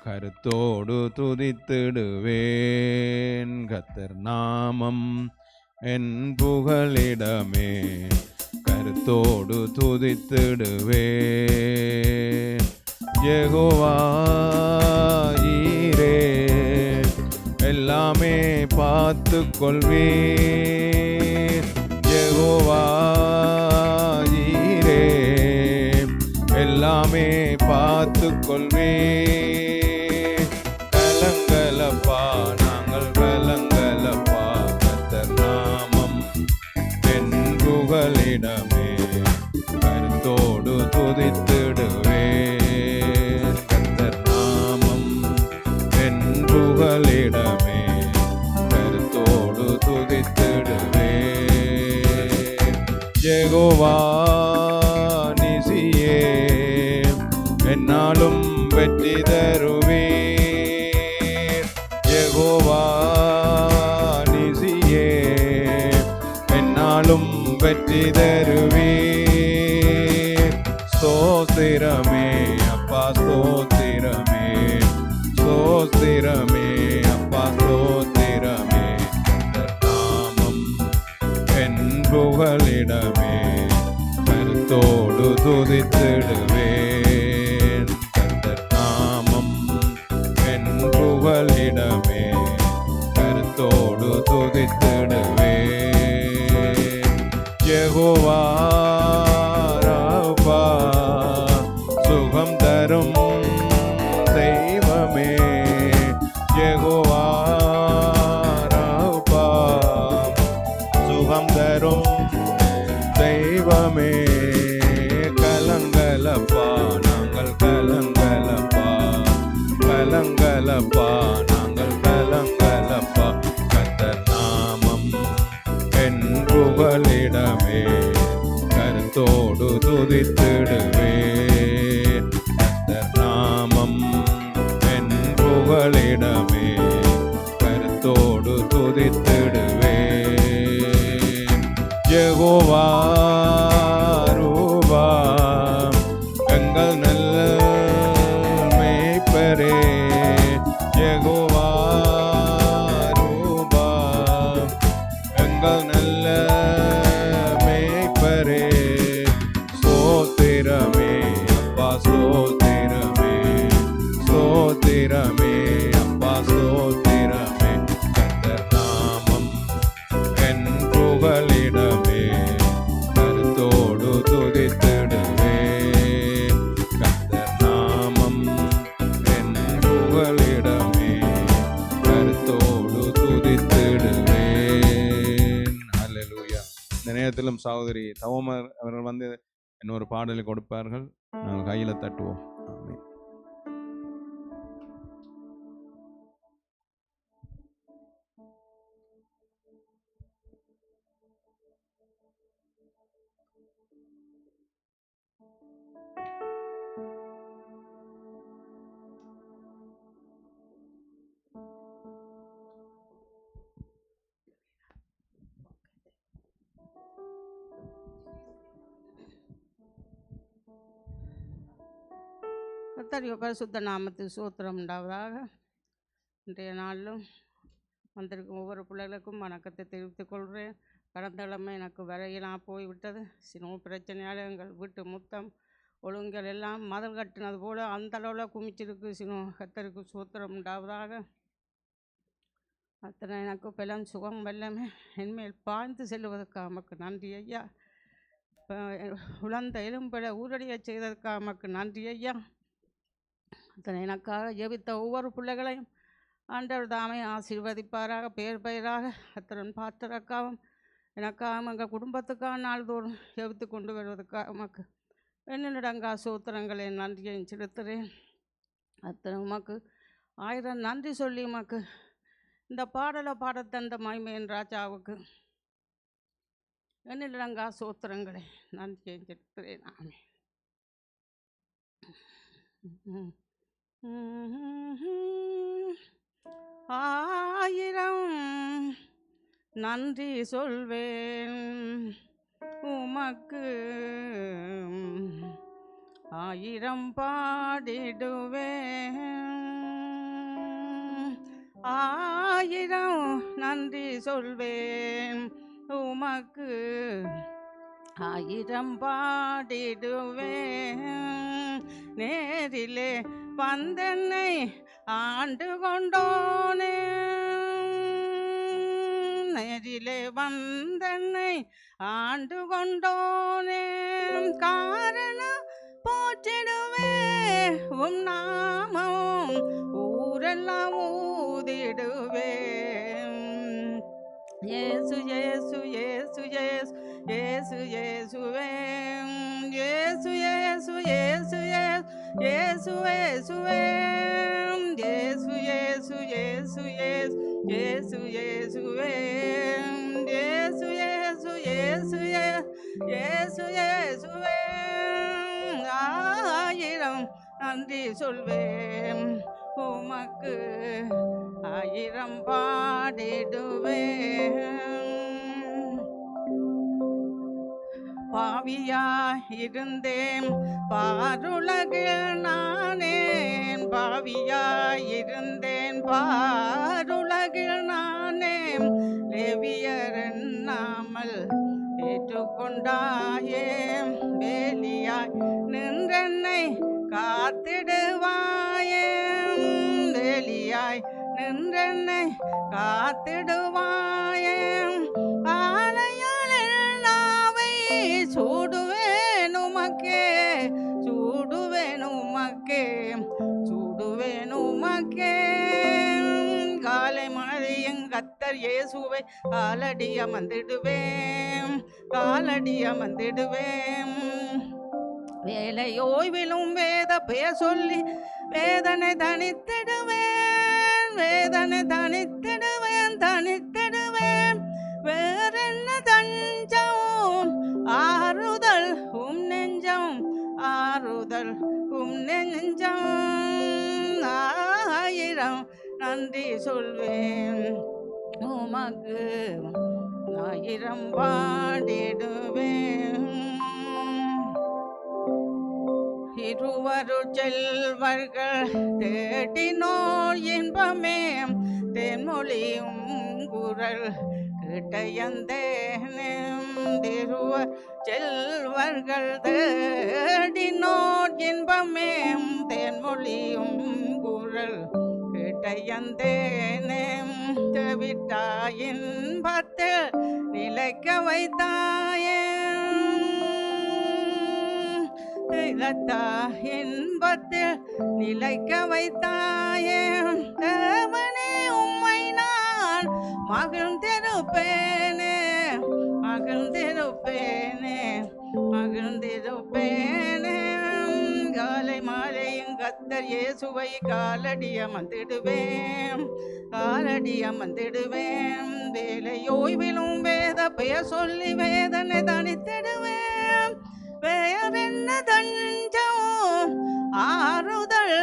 கருத்தோடு துதித்திடுவேன். கர்த்தர் நாமம் என் புகலிடமே, கருத்தோடு துதித்திடுவேன். யெகோவா ஈரே, எல்லாமே பார்த்து கொள்வீர். யெகோவா ஈரே, எல்லாமே பார்த்து கொள்வீர். கலங்கலப்பா நாங்கள் கலங்கலப்பா, கர்த்தர் நாமம் என் புகலிடமே, கருத்தோடு துதித்திடுவேன். கர்த்தர் நாமம் என் புகலிடமே, கருத்தோடு துதித்திடுவேன். யெகோவா நிசியே, என்னாலும் வெற்றி தருவீர். யெகோவா நிசியே, என்னாலும் வெற்றி தருவீர். ஸ்தோத்திரமே அப்பா ஸ்தோத்திரமே, ஸ்தோத்திரமே அப்பா ஸ்தோத்திரமே. நாமம் என் புகலிடமே, கருத்தோடு துதித்திடுவேன். கர்த்தர் நாமம் என் புகலிடமே, கருத்தோடு துதித்திடுவேன். யெகோவா ராபா, சுகம் தரும் தெய்வமே. யெகோவா ராபா, சுகம் தரும் தெய்வமே. கலங்கலப்பா நாங்கள் கலங்கலப்பா, கலங்கலப்பா நாங்கள் கலங்கலப்பா. கர்த்தர் நாமம் என் புகலிடமே, கருத்தோடு துதித்திடுவேன். கர்த்தர் நாமம் என் புகலிடமே, கருத்தோடு துதித்திடுவேன். யெகோவா ரூபா, எங்கள் நல்ல மேய்ப்பரே. யெகோவா ரூபா, எங்கள் நல்ல மேய்ப்பரே. ஸ்தோத்திரமே அப்பா ஸ்தோத்திரமே, ஸ்தோத்திரமே அப்பா ஸ்தோத்திரமே. கர்த்தர் நாமம் என் புகலிடமே, கருத்தோடு துதித்திடுவேன். கர்த்தர் நாமம் என் புகலிடமே, கருத்தோடு துதித்திடுவேன். ஹல்லேலூயா. இந்த நேரத்திலும் சகோதரி தவமர் அவர்கள் வந்து இன்னொரு பாடலை கொடுப்பார்கள். நாங்கள் கையில தட்டுவோம். ஆமென். கர்த்தருடைய பரிசுத்த நாமத்துக்கு ஸ்தோத்திரம் உண்டாவதாக. இன்றைய நாளிலும் வந்திருக்கும் ஒவ்வொரு பிள்ளைகளுக்கும் வணக்கத்தை தெரிவித்துக் கொள்கிறேன். கடந்த கிழமை எனக்கு வரையெல்லாம் போய்விட்டது. சின்ன பிரச்சனையால் எங்கள் வீட்டு முத்தம் ஒழுங்குகள் எல்லாம் மதல் கட்டினது போல் அந்த அளவில் குமிச்சிருக்கு. கர்த்தருக்கு ஸ்தோத்திரம் உண்டாவதாக. அத்தனை எனக்கு பலம் சுகம் வெல்லமே என்மேல் பாய்ந்து செல்வதற்காக நமக்கு நன்றி ஐயா. உழந்த எலும்பட ஊரடிய செய்ததற்காக நமக்கு நன்றி ஐயா. அத்தனை எனக்காக ஜெபித்த ஒவ்வொரு பிள்ளைகளையும் ஆண்டவர் தாமே ஆசீர்வதிப்பாராக, பெயர் பெயராக. அத்தனை பாத்திரக்காகவும் எனக்காகவும் எங்கள் குடும்பத்துக்காக நாள்தோறும் ஜெபித்து கொண்டு வருவதற்காக உமக்கு என்னிடங்கா சூத்திரங்களை நன்றியை செலுத்துகிறேன். அத்தனை உமக்கு 1000 நன்றி சொல்லி உமக்கு இந்த பாடலை பாடத்தந்த மகிமையின் ராஜாவுக்கு என்னிடங்கா சூத்திரங்களை நன்றியை செலுத்துகிறேன். ஆமென். ஆயிரம் நன்றி சொல்வேன் உமக்கு, ஆயிரம் பாடிடுவேன். ஆயிரம் நன்றி சொல்வேன் உமக்கு ஆயிரம் பாடிடுவேன் நேரிலே வந்தென்னை ஆண்டு கொண்டோனே நேரிலே வந்தென்னை ஆண்டு கொண்டோனே காரணம் போற்றிடுவே உம் நாமம் ஊரெல்லாம் ஊதிடுவே இயேசு இயேசு இயேசு இயேசு இயேசு இயேசுவே இயேசு இயேசு இயேசு இயேசு இயேசுவே இயேசு இயேசு இயேசு இயேசு இயேசுவே இயேசு இயேசு இயேசு இயேசு இயேசுவே ஆயிரம் நன்றி சொல்வேன் உமக்கு ஆயிரம் பாடிடுவேன் பாவியாயிருந்தேன் பாருலகில் நானேன் பாவியாயிருந்தேன் பாருலகில் நானேன் லேவியர் எண்ணாமல் ஏற்றுக்கொண்டாயே வேலியாய் நின்றென்னை காத்திடுவாயே வேலியாய் நின்றென்னை காத்திடுவாயே சூடுவேன் உமக்கே சூடுவேன் உமக்கே சூடுவேன் உமக்கே காலை மழையும் கத்தர் இயேசுவை காலடி அமர்ந்திடுவேன் காலடி அமர்ந்திடுவேன் வேலை ஓய்விலும் வேத பெயர் சொல்லி வேதனை தனித்திடுவேன் வேதனை தனித்திடுவேன் தனித்திடுவேன் வேறென்ன தஞ்சம் ஆறுதல் நெஞ்சம் ஆறுதல் நெஞ்சம் ஆயிரம் நன்றி சொல்வேன் உமக்கு ஆயிரம் பாடிடுவேன் இருவரு செல்வர்கள் தேடினோர் இன்பமே தென்மொழியும் குரல் கிட்டையந்தேனும் திருவ செல்வர்கள் தேடினோர் இன்பமே தென்மொழியும் குரல் கிட்டையந்தேனும் தவிட்டா இன்பத்தில் நிலைக்க வைத்தாயே திலத்தா இன்பத்தில் நிலைக்க வைத்தாயே தேவனே உம்மை நான் மகிழ்ந்திருப்பேனே மகிழ்ந்திருப்பேனே மகிழ்ந்திருப்பேனே காலை மாலையும் கத்தர் இயேசுவை காலடி அமர்ந்திடுவேன் காலடி அமர்ந்திடுவேன் வேலை ஓய்விலும் வேத பெயர் சொல்லி வேதனை தனித்திடுவேன் வேறென்ன தஞ்சம் ஆறுதல்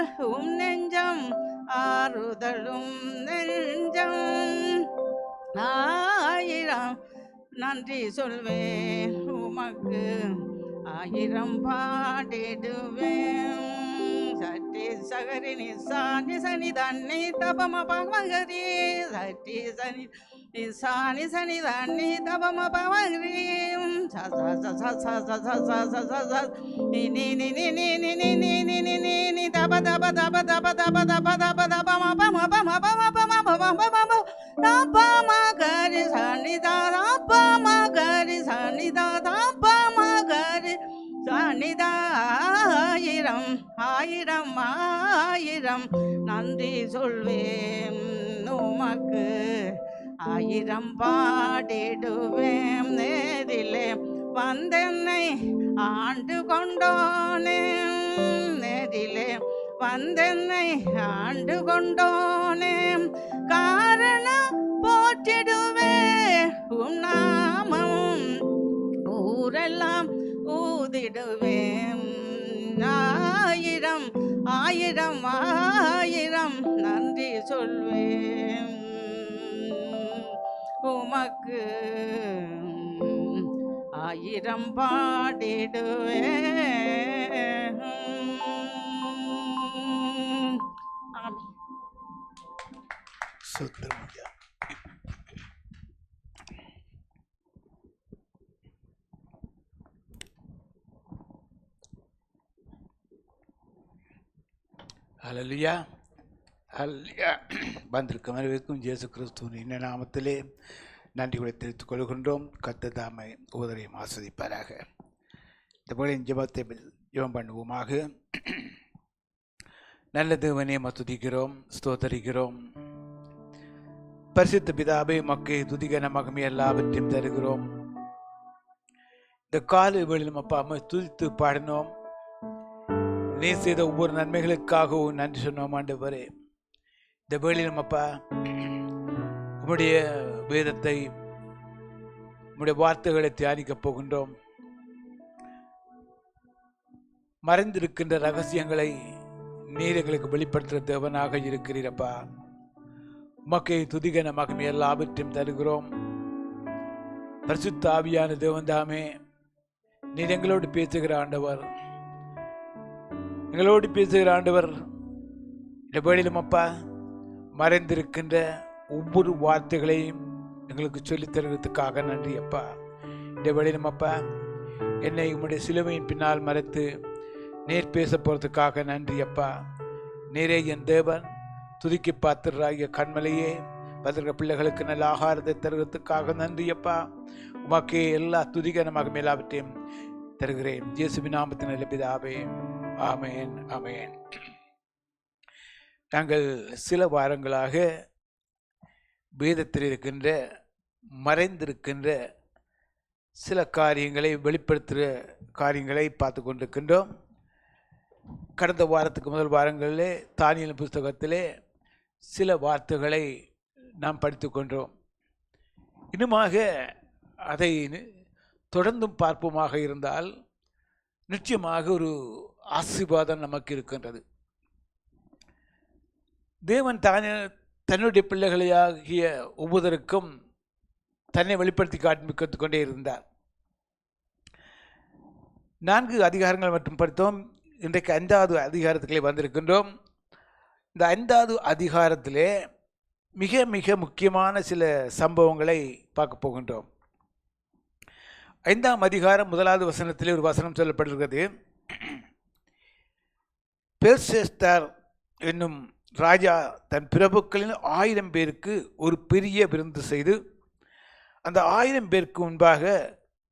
நெஞ்சம் ஆறுதலும் நெஞ்சம் ஆயிரம் நன்றி சொல்வேன் உமக்கு ஆயிரம் பாடிடுவேன் சட்டி சகரி நிசானி சனி தண்ணி தபம பகரி சட்டி சனி நிசானி சனி தண்ணி தபம பகரி தப தப தப தப தப தப தப தப மப மப மப மப மப மப மப தப மகரி சனி தப மகரி சனி தப மகரி சனிதாயிரம் ஆயிரம் ஆயிரம் நன்றி சொல்வேன் உமக்கு ஆயிரம் பாடிடுவேன் நேரிலே வந்தென்னை ஆண்டு கொண்டோனே நேரிலே வந்தென்னை ஆண்டு கொண்டோனே காரணம் போற்றிடுவே உம் நாமம் ஊரெல்லாம் ஊதிடுவேன் ஆயிரம் ஆயிரம் ஆயிரம் நன்றி சொல்வேன் உமக்கு ஆயிரம் பாடிடுவேன் ஆமென். ஸ்தோத்திரம் ஐயா. ஹல்லேலூயா, ஹல்லேலூயா. வந்திருக்கும் வரவேற்கும் இயேசு கிறிஸ்துவின் இன்றைய நாமத்திலே நன்றி கூட தெரிவித்துக் கொள்கின்றோம். கர்த்தர் தாமே உதவியும் ஆஸ்வதிப்பாராக. இந்த வேளையின் ஜெபத்தை ஜெபம் பண்ணுவோமாக. நல்ல தேவனே, துதிக்கிறோம், ஸ்தோத்தரிக்கிறோம். பரிசுத்த பிதாவே, மக்கை துதிகன மகிமை எல்லாவற்றையும் தருகிறோம். இந்த காலை வேளையிலும் அப்பா அம்மா துதித்து பாடினோம். நீ செய்த ஒவ்வொரு நன்மைகளுக்காகவும் நன்றி சொன்னோம் ஆண்டவரே. இந்த வேளையிலும் அப்பா உம்முடைய வேதத்தை, உம்முடைய வார்த்தைகளை தியானிக்கப் போகின்றோம். மறைந்திருக்கின்ற ரகசியங்களை நீர் எங்களுக்கு வெளிப்படுத்துகிற தேவனாக இருக்கிறீரப்பா. உமக்கை துதிகன மகிமை எல்லாவற்றையும் தருகிறோம். பரிசுத்த ஆவியான தேவன் தாமே நீர் எங்களோடு பேசுகிற ஆண்டவர், எங்களோடு பேசுகிற ஆண்டவர். இந்த வேளையிலும் அப்பா மறைந்திருக்கின்ற ஒவ்வொரு வார்த்தைகளையும் எங்களுக்கு சொல்லித் தருவதற்காக நன்றி அப்பா. இந்த வேளையிலும் அப்பா என்னை உம்முடைய சிலுவையின் பின்னால் மறைத்து நீர் பேச போகிறதுக்காக நன்றி அப்பா. நீரே என் தேவன், துதிக்கு பாத்திராகிய கண்மலையே, பதிர்க பிள்ளைகளுக்கு நல்ல ஆகாரத்தை தருவதற்காக நன்றி அப்பா. உமக்கே எல்லா துதிகனமாக எல்லாவற்றையும் தருகிறேன். இயேசுவின் நாமத்தின் நல்ல பிதாவே, ஆமேன், ஆமேன். நாங்கள் சில வாரங்களாக வேதத்தில் இருக்கின்ற மறைந்திருக்கின்ற சில காரியங்களை வெளிப்படுத்துகிற காரியங்களை பார்த்து கொண்டிருக்கின்றோம். கடந்த வாரத்துக்கு முதல் வாரங்களிலே தானியேல் புஸ்தகத்திலே சில வார்த்தைகளை நாம் படித்து கொண்டோம். இன்னுமாக அதை தொடர்ந்தும் பார்ப்போமாக இருந்தால் நிச்சயமாக ஒரு ஆசீர்வாதம் நமக்கு இருக்கின்றது. தேவன் தன்னுடைய பிள்ளைகளையாகிய ஒவ்வொருவருக்கும் தன்னை வெளிப்படுத்தி காண்பித்து கொண்டே இருந்தார். 4 அதிகாரங்கள் மட்டும் படித்தோம். இன்றைக்கு 5வது அதிகாரத்திலே வந்திருக்கின்றோம். இந்த 5வது அதிகாரத்திலே மிக மிக முக்கியமான சில சம்பவங்களை பார்க்க போகின்றோம். 5ஆம் அதிகாரம் 1வது வசனத்திலே ஒரு வசனம் சொல்லப்பட்டிருக்கிறது. பெல்ஷாத்சார் என்னும் ராஜா தன் பிரபுக்களின் 1000 பேருக்கு ஒரு பெரிய விருந்து செய்து அந்த 1000 பேருக்கு முன்பாக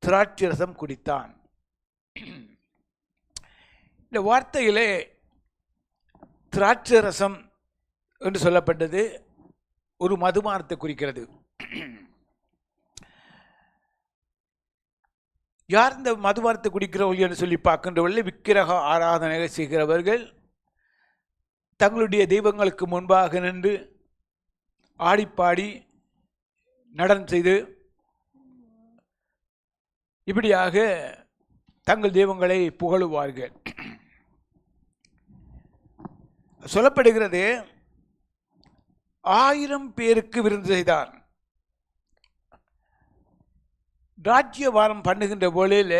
திராட்சை ரசம் குடித்தான். இந்த வார்த்தையிலே திராட்சை ரசம் என்று சொல்லப்பட்டது ஒரு மதுபானத்தை குறிக்கிறது. யார் இந்த மதுபானத்தை குடிக்கிறவர்கள் என்று சொல்லி பார்க்கின்றவர்கள் விக்கிரக ஆராதனை செய்கிறவர்கள், தங்களுடைய தெய்வங்களுக்கு முன்பாக நின்று ஆடிப்பாடி நடனம் செய்து இப்படியாக தங்கள் தெய்வங்களை புகழுவார்கள். சொல்லப்படுகிறது 1000 பேருக்கு விருந்து செய்தான். ராஜ்ய வாரம் பண்ணுகின்ற வேளையில்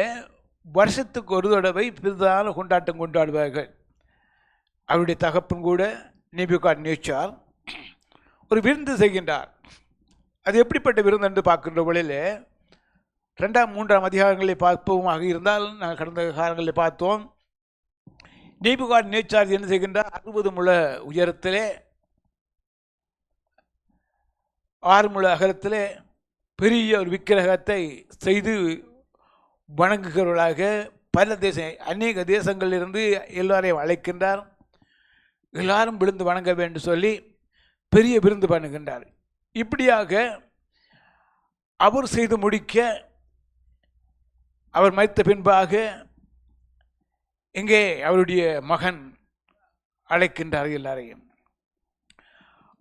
வருஷத்துக்கு ஒரு தடவை பெரிதான கொண்டாட்டம் கொண்டாடுவார்கள். அவருடைய தகப்பன் கூட நேபுகாத்நேச்சார் ஒரு விருந்து செய்கின்றார். அது எப்படிப்பட்ட விருந்து என்று பார்க்கின்ற வேளையில் 2ஆம் 3ஆம் அதிகாரங்களை பார்ப்போமாக இருந்தால் நாங்கள் கடந்த காலங்களில் பார்த்தோம். நேபுகாத்நேச்சார் என்ன செய்கின்றார்? 60 முழ உயரத்திலே 6 முழ அகலத்திலே பெரிய ஒரு விக்கிரகத்தை செய்து வணங்குகிறவர்களாக பல அநேக தேசங்களிலிருந்து எல்லாரையும் அழைக்கின்றார். எல்லாரும் விழுந்து வணங்க வேண்டும் சொல்லி பெரிய விருந்து பண்ணுகின்றார். இப்படியாக அவர் செய்து முடிக்க அவர் மரித்த பின்பாக இங்கே அவருடைய மகன் அழைக்கின்றார். எல்லாரையும்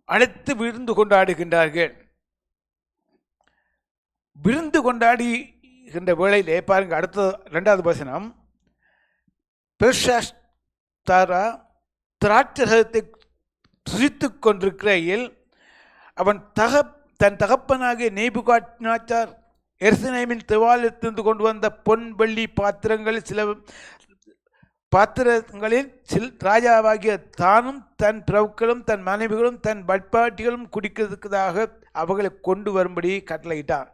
அழைத்து விருந்து கொண்டாடுகின்றார்கள். விருந்து கொண்டாடுகின்ற வேளையிலே பாருங்க, அடுத்த 2வது வசனம். பெல்ஷாத்சார் திராட்சரசத்தை ருசித்து கொண்டிருக்கையில் அவன் தன் தகப்பனாகிய நேபுகாத்நேச்சார் எருசலேமின் தேவாலயத்திலிருந்து கொண்டு வந்த பொன் வெள்ளி பாத்திரங்கள் சில பாத்திரங்களில் ராஜாவாகிய தானும் தன் பிரபுக்களும் தன் மனைவிகளும் தன் பட்பாட்டிகளும் குடிக்கிறதுக்காக அவர்களை கொண்டு வரும்படி கட்டளையிட்டார்.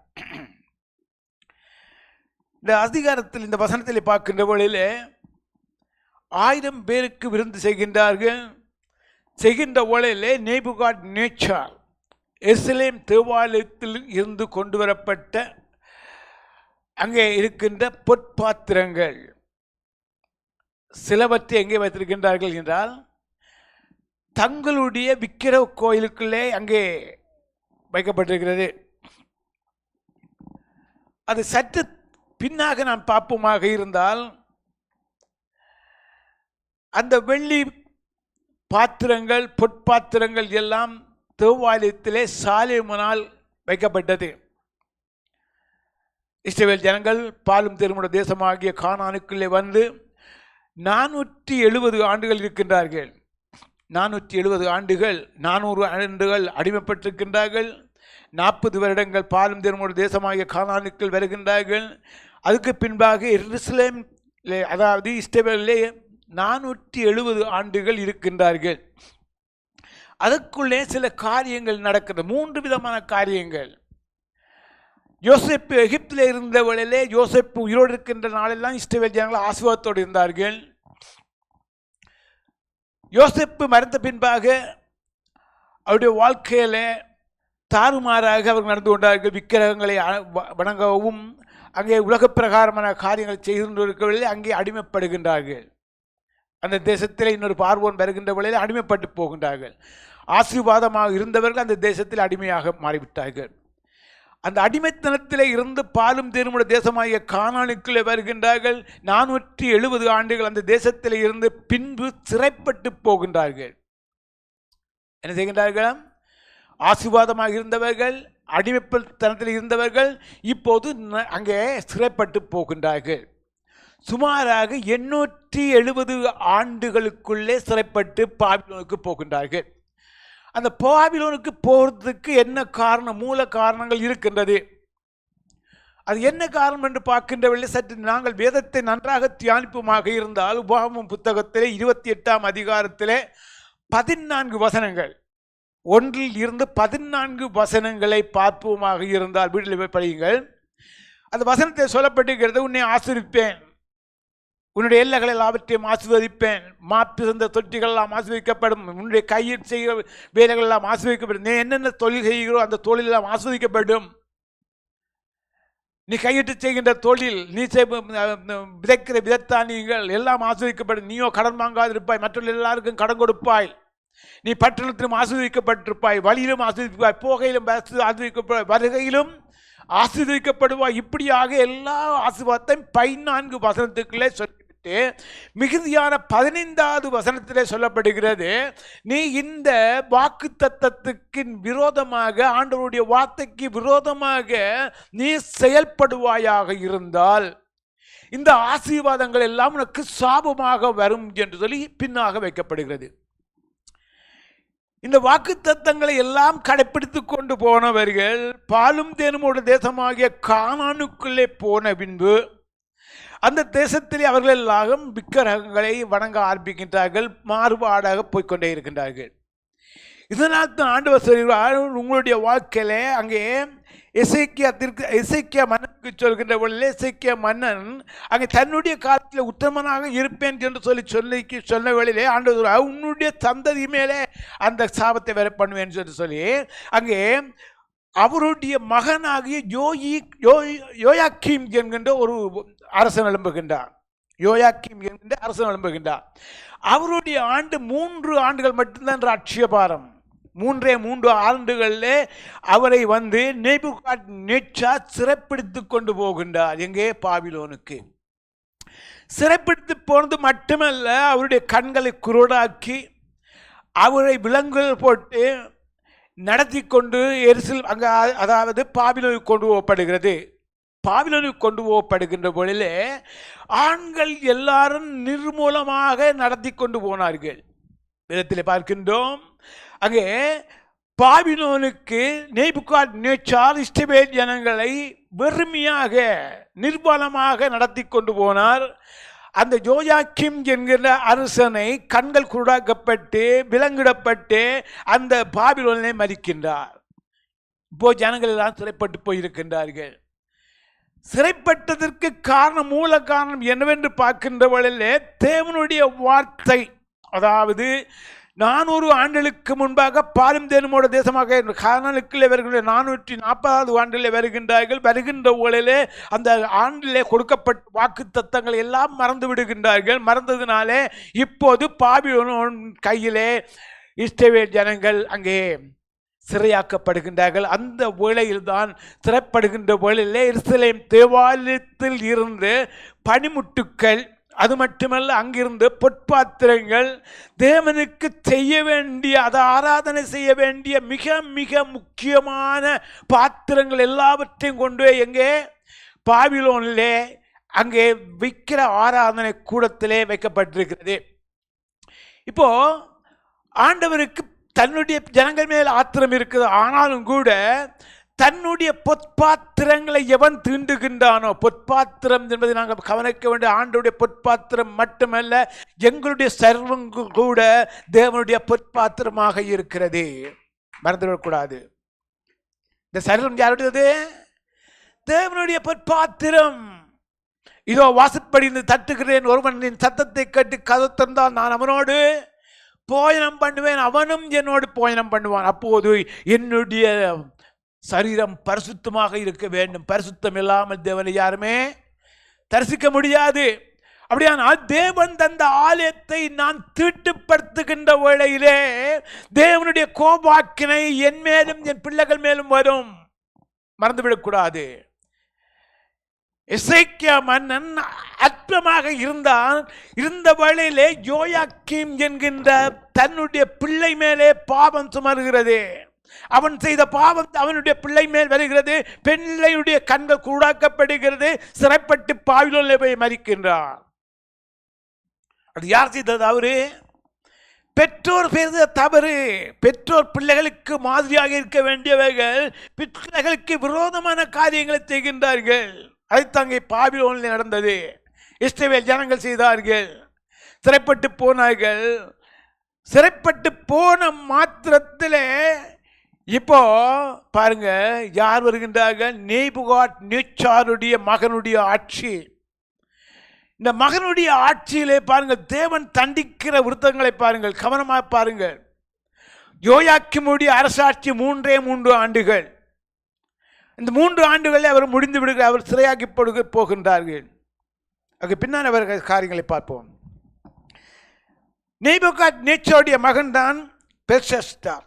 இந்த அதிகாரத்தில் இந்த வசனத்தில் பார்க்கின்ற வழியிலே 1000 பேருக்கு விருந்து செய்கின்றார்கள். செய்கின்ற வேளையிலே நேபுகாத்நேச்சார் எருசலேம் தேவாலயத்தில் இருந்து கொண்டு வரப்பட்ட அங்கே இருக்கின்ற பொற்பாத்திரங்கள் சிலவற்றை எங்கே வைத்திருக்கின்றார்கள் என்றால் தங்களுடைய விக்கிர கோயிலுக்குள்ளே அங்கே வைக்கப்பட்டிருக்கிறது. அது சற்று பின்னாக நாம் பார்ப்போமாக இருந்தால் அந்த வெள்ளி பாத்திரங்கள் பொற்பாத்திரங்கள் எல்லாம் தேவாலயத்திலே சாலேமோனால் வைக்கப்பட்டது. இஸ்ரவேல் ஜனங்கள் பாலும் தேனுமுள்ள தேசமாகிய கானானுக்குள்ளே வந்து 470 ஆண்டுகள் இருக்கின்றார்கள். 470 ஆண்டுகள் 400 ஆண்டுகள் அடிமைப்பட்டிருக்கின்றார்கள். 40 வருடங்கள் பாலும் தேனுமுள்ள தேசமாகிய கானானுக்குள் வருகின்றார்கள். அதுக்கு பின்பாக எருசலேம் அதாவது இஸ்ரவேலிலே 470 ஆண்டுகள் இருக்கின்றார்கள். அதற்குள்ளே சில காரியங்கள் நடக்கிறது. 3 விதமான காரியங்கள். யோசேப்பு எகிப்தில் இருந்த வேளையிலே யோசேப்பு உயிரோடு இருக்கின்ற நாளெல்லாம் இஸ்ரவேல் ஜனங்கள் ஆசீர்வாதத்தோடு இருந்தார்கள். யோசேப்பு மறைந்த பின்பாக அவருடைய வாழ்க்கையில தாறுமாறாக அவர்கள் நடந்து கொண்டார்கள். விக்கிரகங்களை வணங்கவும் அங்கே உலக பிரகாரமான காரியங்களை செய்கின்றவர்களில் அங்கே அடிமைப்படுகின்றார்கள். அந்த தேசத்தில் இன்னொரு பார்வோன் வருகின்ற வேளையில் அடிமைப்பட்டு போகின்றார்கள். ஆசீர்வாதமாக இருந்தவர்கள் அந்த தேசத்தில் அடிமையாக மாறிவிட்டார்கள். அந்த அடிமைத்தனத்தில் இருந்து பாலும் தேனுமுள்ள தேசமாகிய கானானுக்குள்ளே வருகின்றார்கள். 470 ஆண்டுகள் அந்த தேசத்தில் இருந்து பின்பு சிறைப்பட்டு போகின்றார்கள். என்ன செய்கின்றார்கள்? ஆசீர்வாதமாக இருந்தவர்கள், அடிமைத்தனத்தில் இருந்தவர்கள் இப்போது அங்கே சிறைப்பட்டு போகின்றார்கள். சுமாராக 870 ஆண்டுகளுக்குள்ளே சிறைப்பட்டு பாபிலோனுக்கு போகின்றார்கள். அந்த பாபிலோனுக்கு போகிறதுக்கு என்ன காரணம், மூல காரணங்கள் இருக்கின்றது. அது என்ன காரணம் என்று பார்க்கின்றவர்கள் சற்று நாங்கள் வேதத்தை நன்றாக தியானிப்புமாக இருந்தால் உபாகமம் புத்தகத்திலே 28ஆம் அதிகாரத்திலே 14 வசனங்கள், 1 இருந்து 14 வசனங்களை பார்ப்போமாக இருந்தால் வீட்டில் படியுங்கள். அந்த வசனத்தை சொல்லப்பட்டிருக்கிறது, உன்னை ஆசீர்விப்பேன், உன்னுடைய எல்லைகள் எல்லாவற்றையும் ஆசீர்வதிப்பேன், மாப்பிறந்த தொட்டிகள் எல்லாம் ஆசீர்வதிக்கப்படும், உன்னுடைய கையில் செய்கிற வேலைகள் எல்லாம் ஆசீர்வதிக்கப்படும், நீ என்னென்ன தொழில் செய்கிறோ அந்த தொழில் எல்லாம் ஆசீர்வதிக்கப்படும், நீ கையிட்டு செய்கின்ற தொழில், நீ விதைக்கிற விதத்தானியங்கள் எல்லாம் ஆசீர்வதிக்கப்படும், நீயோ கடன் வாங்காதிருப்பாய், மற்றவர்கள் எல்லாருக்கும் கடன் கொடுப்பாய், நீ பட்டணத்திலும் ஆசீர்வதிக்கப்பட்டிருப்பாய், வழியிலும் ஆசீர்வதிப்பாய், போகையிலும் ஆசீர்வதிக்கப்படுவாய், வருகையிலும் ஆசீர்வதிக்கப்படுவாய். இப்படியாக எல்லா ஆசீர்வாதத்தையும் 14 வசனத்துக்குள்ளே சொல்லிவிட்டு மிகுதியான 15வது வசனத்திலே சொல்லப்படுகிறது, நீ இந்த வாக்கு தத்தத்துக்கு விரோதமாக, ஆண்டவருடைய வார்த்தைக்கு விரோதமாக நீ செயல்படுவாயாக இருந்தால் இந்த ஆசீர்வாதங்கள் எல்லாம் உனக்கு சாபமாக வரும் என்று சொல்லி பின்னாக வைக்கப்படுகிறது. இந்த வாக்கு தத்தங்களை எல்லாம் கடைப்பிடித்து கொண்டு போனவர்கள் பாலும் தேனுமுள்ள தேசமாகிய கானானுக்குள்ளே போன பின்பு அந்த தேசத்திலே அவர்கள் எல்லாம் விக்கிரகங்களை வணங்க ஆரம்பிக்கின்றார்கள், மாறுபாடாக போய்கொண்டே இருக்கின்றார்கள். இதனால் தான் ஆண்டவர் சொல்கிறார், உங்களுடைய வாழ்க்கையிலே அங்கே எசேக்கியா மன்னனுக்கு சொல்கின்ற பொழுது எசேக்கியா மன்னன் அங்கே தன்னுடைய காலத்தில் உத்தமனாக இருப்பேன் என்று சொன்ன வேளையிலே ஆண்டவர் உன்னுடைய சந்ததி மேலே அந்த சாபத்தை வேற பண்ணுவேன் என்று சொல்லி அங்கே அவருடைய மகனாகிய யோயாக்கீம் என்கின்ற ஒரு அரசன் எழும்புகின்றார். யோயாக்கீம் என்கின்ற அரசன் எழும்புகின்றார். அவருடைய ஆண்டு 3 ஆண்டுகள் மட்டும்தான் ராட்சியபாரம். 3 ஆண்டுகளில் அவரை வந்து நேபுகாத்நேச்சார் சிறைப்பிடித்து கொண்டு போகின்றார். எங்கே? பாபிலோனுக்கு. சிறைப்பிடித்து போனது மட்டுமல்ல, அவருடைய கண்களை குருடாக்கி அவரை விலங்குகள் போட்டு நடத்தி கொண்டு அங்கே அதாவது பாபிலோனுக்கு கொண்டு போகப்படுகிறது. பாபிலோனுக்கு கொண்டு போகப்படுகின்ற பொழுது ஆண்கள் எல்லாரும் நிர்மூலமாக நடத்தி கொண்டு போனார்கள். வேதத்தில் பார்க்கின்றோம், அங்கே பாபிலோனுக்கு நேபுகாத்நேச்சார் இஸ்ரவேல் ஜனங்களை வெறுமையாக நிர்பலமாக நடத்தி கொண்டு போனார். அந்த யோயாக்கீம் என்கிற அரசனை கண்கள் குருடாக்கப்பட்டு விலங்கிடப்பட்டு அந்த பாபிலோனிலே மரிக்கின்றார். இப்போ ஜனங்கள் எல்லாம் சிறைப்பட்டு போயிருக்கின்றார்கள். சிறைப்பட்டதற்கு காரணம், மூல காரணம் என்னவென்று பார்க்கின்றவர்களே, தேவனுடைய வார்த்தை. அதாவது 400 ஆண்டுகளுக்கு முன்பாக பாலும் தேனுமோட தேசமாக கானானுக்குள்ளே வருகின்ற 440வது ஆண்டிலே வருகின்றார்கள். வருகின்ற ஊழலே அந்த ஆண்டிலே கொடுக்கப்பட்ட வாக்கு தத்தங்களை எல்லாம் மறந்து விடுகின்றார்கள். மறந்ததினாலே இப்போது பாபிலோன் கையிலே இஸ்ரவேல் ஜனங்கள் அங்கே சிறையாக்கப்படுகின்றார்கள். அந்த வேளையில்தான் சிறைப்படுகின்ற வேளையிலே எருசலேம் தேவாலயத்தில் இருந்து பனிமுட்டுக்கள், அது மட்டுமல்ல அங்கிருந்து பொற்பாத்திரங்கள், தேவனுக்கு செய்ய வேண்டிய, அதை ஆராதனை செய்ய வேண்டிய மிக மிக முக்கியமான பாத்திரங்கள் எல்லாவற்றையும் கொண்டு போய் எங்கே, பாபிலோனிலே அங்கே விக்கிர ஆராதனை கூடத்திலே வைக்கப்பட்டிருக்கிறது. இப்போ ஆண்டவருக்கு தன்னுடைய ஜனங்கள் மேல் ஆத்திரம் இருக்குது. ஆனாலும் கூட தன்னுடைய பொற்பாத்திரங்களை எவன் தீண்டுகின்றானோ, பொற்பாத்திரம் என்பதை நாங்கள் கவனிக்க வேண்டிய, ஆண்டுடைய பொற்பாத்திரம் மட்டுமல்ல, எங்களுடைய சர்வங்கு கூட தேவனுடைய பொற்பாத்திரமாக இருக்கிறது. மறந்துவிடக்கூடாது. இந்த சர்வம் யாருடையது? தேவனுடைய பொற்பாத்திரம். இதோ வாசப்படி தட்டுகிறேன், ஒருவனின் சத்தத்தை கேட்டு கதவு திறந்தால் நான் அவனோடு போயனம் பண்ணுவேன், அவனும் என்னோடு போயனம் பண்ணுவான். அப்போது என்னுடைய சரீரம் பரிசுத்தமாக இருக்க வேண்டும். பரிசுத்தம் இல்லாமல் தேவனை யாருமே தரிசிக்க முடியாது. அப்படியானால் தேவன் தந்த ஆலயத்தை நான் தீட்டுப்படுத்துகின்ற வேளையிலே தேவனுடைய கோபாக்கினை என் மேலும் என் பிள்ளைகள் மேலும் வரும். மறந்துவிடக்கூடாது. எசேக்கியா மன்னன் அற்பமாக இருந்தான். இருந்த வேளையிலே யோயாக்கீம் என்கின்ற தன்னுடைய பிள்ளை மேலே பாவம் சுமருகிறது. அவன் செய்த பாவம் அவனுடைய பிள்ளை மேல் வருகிறது. பிள்ளையுடைய கண்கள் கூடாக்கப்படுகிறது. சிறைப்பட்டு பாபிலோனிலே போய் மரிக்கின்றான். அது யார் செய்தது? அவரு பெற்றோர் செய்த தவறு. பெற்றோர் பிள்ளைகளுக்கு மாதிரியாக இருக்க வேண்டியவர்கள் பிள்ளைகளுக்கு விரோதமான காரியங்களை செய்கின்றார்கள். அதைத்தாங்க பாபிலோனில் நடந்தது. இஸ்ரவேல் ஜனங்கள் செய்தார்கள். சிறைப்பட்டு போனார்கள். சிறைப்பட்டு போன மாத்திரத்தில் இப்போ பாருங்க யார் வருகின்றார்கள்? நேபுகாத்நேச்சாருடைய மகனுடைய ஆட்சி. இந்த மகனுடைய ஆட்சியிலே பாருங்கள் தேவன் தண்டிக்கிற விருத்தங்களை பாருங்கள், கவனமாக பாருங்கள். யோயாக்கீமுடைய அரசாட்சி 3 ஆண்டுகள். இந்த 3 ஆண்டுகளில் அவர் முடிந்து விடுகிறார். அவர் சிறையாக்கி போகின்றார்கள். அதுக்கு பின்னால் அவர்கள் காரியங்களை பார்ப்போம். நேபுகாத்நேச்சாருடைய மகன் தான் பெல்ஷஸ்தார்.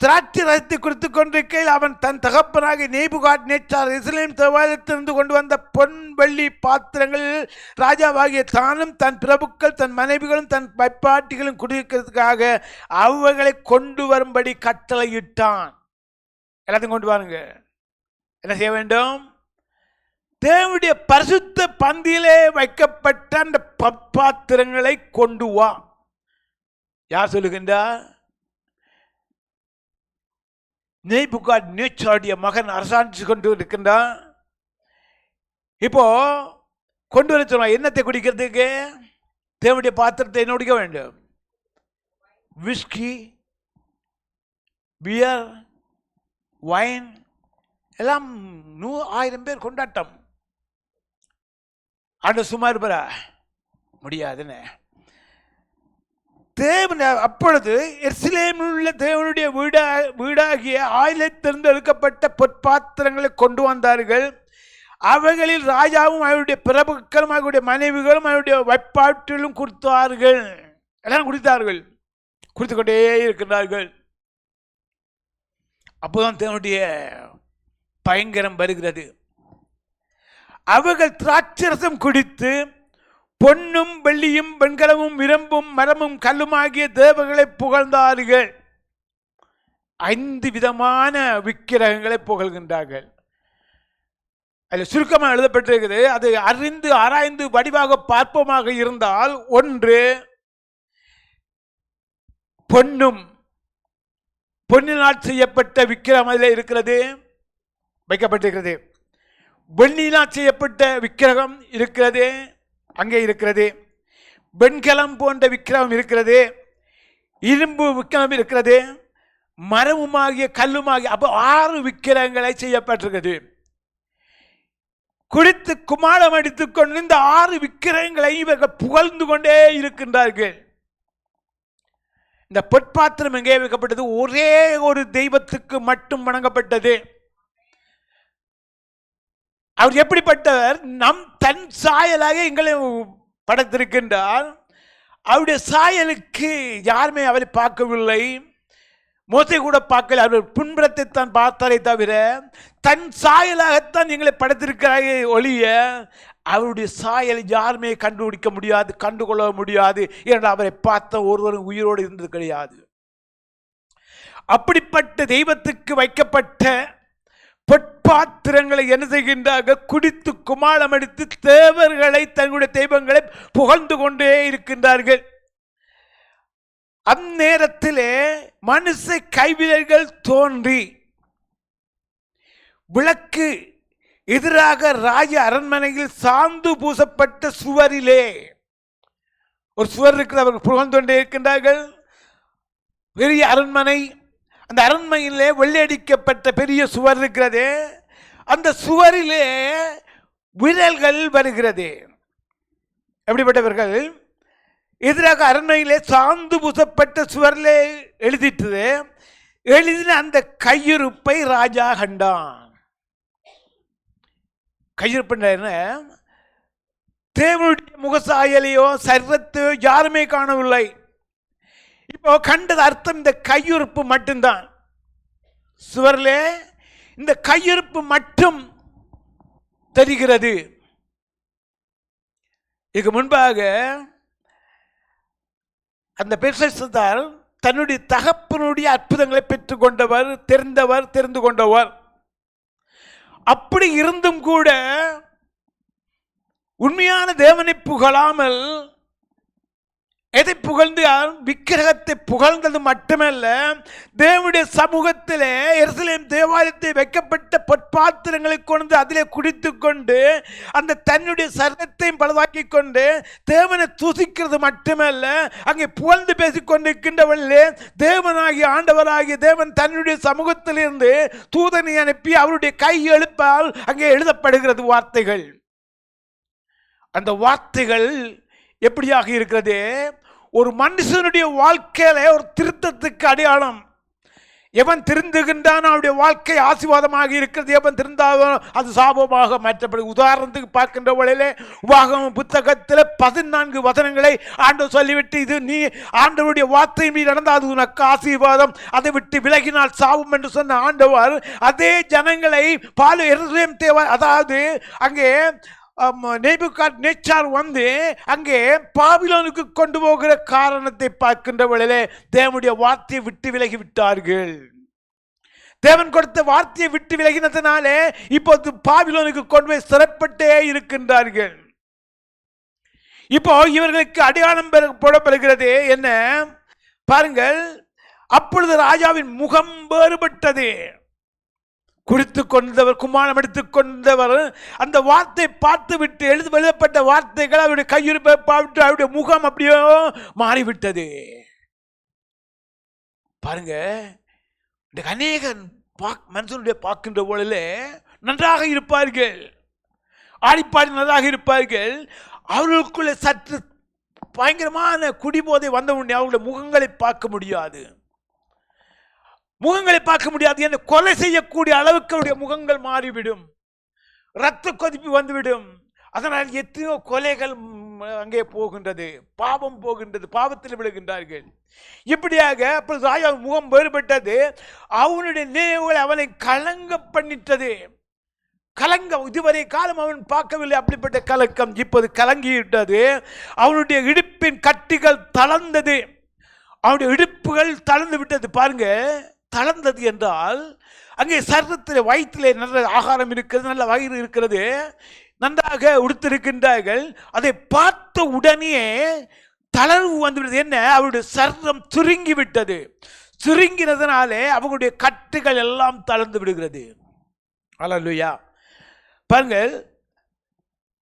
திராட்சை ரசத்தை குறித்து கொண்டிருக்கையில் அவன் தன் தகப்பனாக நேபுகாத்நேச்சார் எருசலேம் தேவாலயத்திலிருந்து கொண்டு வந்த பொன் வெள்ளி பாத்திரங்களில் ராஜாவாகிய தானும் தன் பிரபுக்கள் தன் மனைவிகளும் தன் வைப்பாட்டிகளும் குடியிருக்கிறதுக்காக அவைகளை கொண்டு வரும்படி கட்டளையிட்டான். எல்லாத்தையும் கொண்டு வாருங்க. என்ன செய்ய வேண்டும்? தேவனுடைய பரிசுத்த பந்தியிலே வைக்கப்பட்ட அந்த பாத்திரங்களை கொண்டு வா. யார் சொல்லுகின்றார்? நேபுகாத்நேச்சாருடைய மகன் அரசாட்சி கொண்டு இருக்கின்றான். இப்போ கொண்டு வர சொன்னா என்னத்தை குடிக்கிறதுக்கு? தேவனுடைய பாத்திரத்தை என்ன குடிக்க வேண்டும்? விஸ்கி, பியர், வைன் எல்லாம் 1000 பேர் கொண்டாட்டம். ஆண்டு சும்மா இருப்பா முடியாதுன்னு தேவன் அப்பொழுது எருசலேமில் உள்ள தேவனுடைய வீடாகிய ஆலயத்திலிருந்து எடுக்கப்பட்ட பொற்பாத்திரங்களை கொண்டு வந்தார்கள். அவைகளில் ராஜாவும் அவருடைய பிரபுக்களும் அவருடைய மனைவிகளும் அவருடைய வைப்பாட்டிலும் கொடுத்தார்கள். எல்லாம் குடித்தார்கள், குடித்து கொண்டே இருக்கின்றார்கள். அப்போதான் தேவனுடைய பயங்கரம் வருகிறது. அவர்கள் திராட்சரசம் குடித்து பொன்னும் வெள்ளியும் வெண்கலமும் இரும்பும் மரமும் கல்லுமாகிய தேவர்களை புகழ்ந்தார்கள். 5 விதமான விக்கிரகங்களை புகழ்கின்றார்கள். அதில் சுருக்கமாக எழுதப்பட்டிருக்கிறது. அது அறிந்து ஆராய்ந்து வடிவாக பார்ப்போமாக இருந்தால், 1 பொன்னினால் செய்யப்பட்ட விக்கிரகம் அதில் இருக்கிறது, வைக்கப்பட்டிருக்கிறது. வெள்ளியினால் செய்யப்பட்ட விக்கிரகம் இருக்கிறது, அங்கே இருக்கிறது, வெண்கலம் போன்ற விக்கிரகம் இருக்கிறது, இரும்பு விக்கிரகம் இருக்கிறது, மரமுமாகிய கல்லுமாகிய, அப்போ 6 விக்கிரகங்களை செய்யப்பட்டிருக்கிறது. குடித்து குமாரம் அடித்துக் கொண்டு இந்த 6 விக்கிரகங்களை இவர்கள் புகழ்ந்து கொண்டே இருக்கின்றார்கள். இந்த பொற்பாத்திரம் எங்கே வைக்கப்பட்டது? ஒரே ஒரு தெய்வத்துக்கு மட்டும் வணங்கப்பட்டது. அவர் எப்படிப்பட்டவர்? தன் சாயலாக எங்களை படைத்திருக்கின்றார். அவருடைய சாயலுக்கு யாருமே அவரை பார்க்கவில்லை. மோசே கூட பார்க்கல. அவர் பின்புறத்தை தான் பார்த்தாரே தவிர தன் சாயலாகத்தான் எங்களை படைத்திருக்கிறாரே ஒழிய அவருடைய சாயல் யாருமே கண்டுபிடிக்க முடியாது, கண்டுகொள்ள முடியாது. ஏனென்றால் அவரை பார்த்த ஒருவரும் உயிரோடு இருந்தது கிடையாது. அப்படிப்பட்ட தெய்வத்துக்கு வைக்கப்பட்ட பொற்பாத்திரங்களை என்ன செய்கின்றார்கள்? குடித்து குமாளம் அடித்து தேவர்களை, தங்களுடைய தெய்வங்களை புகழ்ந்து கொண்டே இருக்கின்றார்கள். அந்நேரத்திலே மனுஷ கைவிரல்கள் தோன்றி விளக்கு எதிராக ராஜ அரண்மனையில் சாந்து பூசப்பட்ட சுவரிலே, ஒரு சுவர் இருக்கிற அவர்கள் புகழ்ந்து கொண்டே இருக்கின்றார்கள். பெரிய அரண்மனை, அந்த அரண்மனையிலே வெள்ளையடிக்கப்பட்ட பெரிய சுவர் இருக்கிறது. அந்த சுவரிலே விரல்கள் வருகிறது. எப்படிப்பட்டவர்கள்? எதிராக அரண்மனையிலே சாந்து பூசப்பட்ட சுவரிலே எழுதிட்டது. எழுதின அந்த கையிருப்பை ராஜா கண்டான். கையிருப்பு என்ன? தேவனுடைய முகசாயலையோ சரீரத்தையோ யாருமே காணவில்லை. இப்போ கண்டது அர்த்தம் இந்த கையிருப்பு மட்டும்தான். சுவரில் இந்த கையிருப்பு மட்டும் தெரிகிறது. இதுக்கு முன்பாக அந்த பெல்ஷாத்சார் தன்னுடைய தகப்பனுடைய அற்புதங்களை பெற்றுக்கொண்டவர், தெரிந்து கொண்டவர். அப்படி இருந்தும் கூட உண்மையான தேவனை புகழாமல் எதை புகழ்ந்து? விக்கிரகத்தை புகழ்ந்தது மட்டுமல்ல, தேவனுடைய சமூகத்திலே எருசலேம் தேவாலயத்தை வைக்கப்பட்ட பொற்பாத்திரங்களை கொண்டு அதிலே குடித்து கொண்டு அந்த தன்னுடைய சரீரத்தையும் பழுதாக்கி கொண்டு தேவனை தூசிக்கிறது மட்டுமல்ல, அங்கே புகழ்ந்து பேசிக் கொண்டிருக்கின்றவர்களே தேவனாகிய ஆண்டவராகிய தேவன் தன்னுடைய சமூகத்திலிருந்து தூதனை அனுப்பி அவருடைய கை எழுப்பால் அங்கே எழுதப்படுகிறது வார்த்தைகள். அந்த வார்த்தைகள் எப்படியாக இருக்கிறது? ஒரு மனுஷனுடைய வாழ்க்கையில ஒரு திருத்தத்துக்கு அடையாளம். எவன் திருந்துகின்றான் அவனுடைய வாழ்க்கை ஆசீர்வாதமாக இருக்கிறது, எவன் திருந்தாதோ அது சாபமாக மாற்றப்படுது. உதாரணத்துக்கு பார்க்கின்ற வழியிலே உபாகம புத்தகத்தில் 14 வசனங்களை ஆண்டவர் சொல்லிவிட்டு, இது நீ ஆண்டவருடைய வார்த்தை மீது நடந்தால் அது உனக்கு ஆசீர்வாதம், அதை விட்டு விலகினால் சாபம் என்று சொன்ன ஆண்டவர் அதே ஜனங்களை எருசலேம் தேவ, அதாவது அங்கே நேபுகாத்நேச்சார் வந்து அங்கே பாபிலோனுக்கு கொண்டு போகிற காரணத்தை பார்க்கின்ற வேளையிலே தேவனுடைய வார்த்தையை விட்டு விலகி விட்டார்கள். தேவன் கொடுத்த வார்த்தையை விட்டு விலகினதுனாலே இப்போது பாபிலோனுக்கு கொண்டு போய் சிறைப்பட்டே இருக்கின்றார்கள். இப்போ இவர்களுக்கு அடையாளம் போடப்படுகிறது என்ன பாருங்கள். அப்பொழுது ராஜாவின் முகம் வேறுபட்டது. குடித்து கொண்டவர், குமாரம் எடுத்துக் கொண்டவர் அந்த வார்த்தை பார்த்து விட்டு எழுதப்பட்ட வார்த்தைகள் அவருடைய கையிருப்பை பார்த்து அவருடைய முகம் அப்படியோ மாறிவிட்டது. பாருங்க, அநேக மனுஷனுடைய பார்க்கின்ற போல நன்றாக இருப்பார்கள், ஆடிப்பாடி நன்றாக இருப்பார்கள். அவர்களுக்குள்ள சற்று பயங்கரமான குடிபோதை வந்த உடனே அவருடைய முகங்களை பார்க்க முடியாது. முகங்களை பார்க்க முடியாது என்று கொலை செய்யக்கூடிய அளவுக்கு அவருடைய முகங்கள் மாறிவிடும், இரத்த கொதிப்பு வந்துவிடும். அதனால் எத்தனையோ கொலைகள் அங்கே போகின்றது, பாவம் போகின்றது, பாவத்தில் விழுகின்றார்கள். இப்படியாக அப்பொழுது ராஜா முகம் வேறுபட்டது. அவனுடைய நினைவுகளை அவனை கலங்க பண்ணிட்டது. கலங்க இதுவரை காலம் அவன் பார்க்கவில்லை அப்படிப்பட்ட கலக்கம் இப்போது கலங்கிவிட்டது. அவனுடைய இடுப்பின் கட்டிகள் தளர்ந்தது, அவனுடைய இடுப்புகள் தளர்ந்து விட்டது. பாருங்க, தளர்ந்தது என்றால் அங்கே சரீரத்தில் வயிற்றிலே நல்ல ஆகாரம் இருக்கிறது, நல்ல வயிறு இருக்கிறது, நன்றாக உடுத்திருக்கின்றார்கள். அதை பார்த்த உடனே தளர்வு வந்துவிட்டது. என்ன? அவருடைய சரீரம் சுருங்கி விட்டது. சுருங்கினதுனாலே அவங்களுடைய கட்டுகள் எல்லாம் தளர்ந்து விடுகிறது. அல்லேலூயா. பாருங்கள்,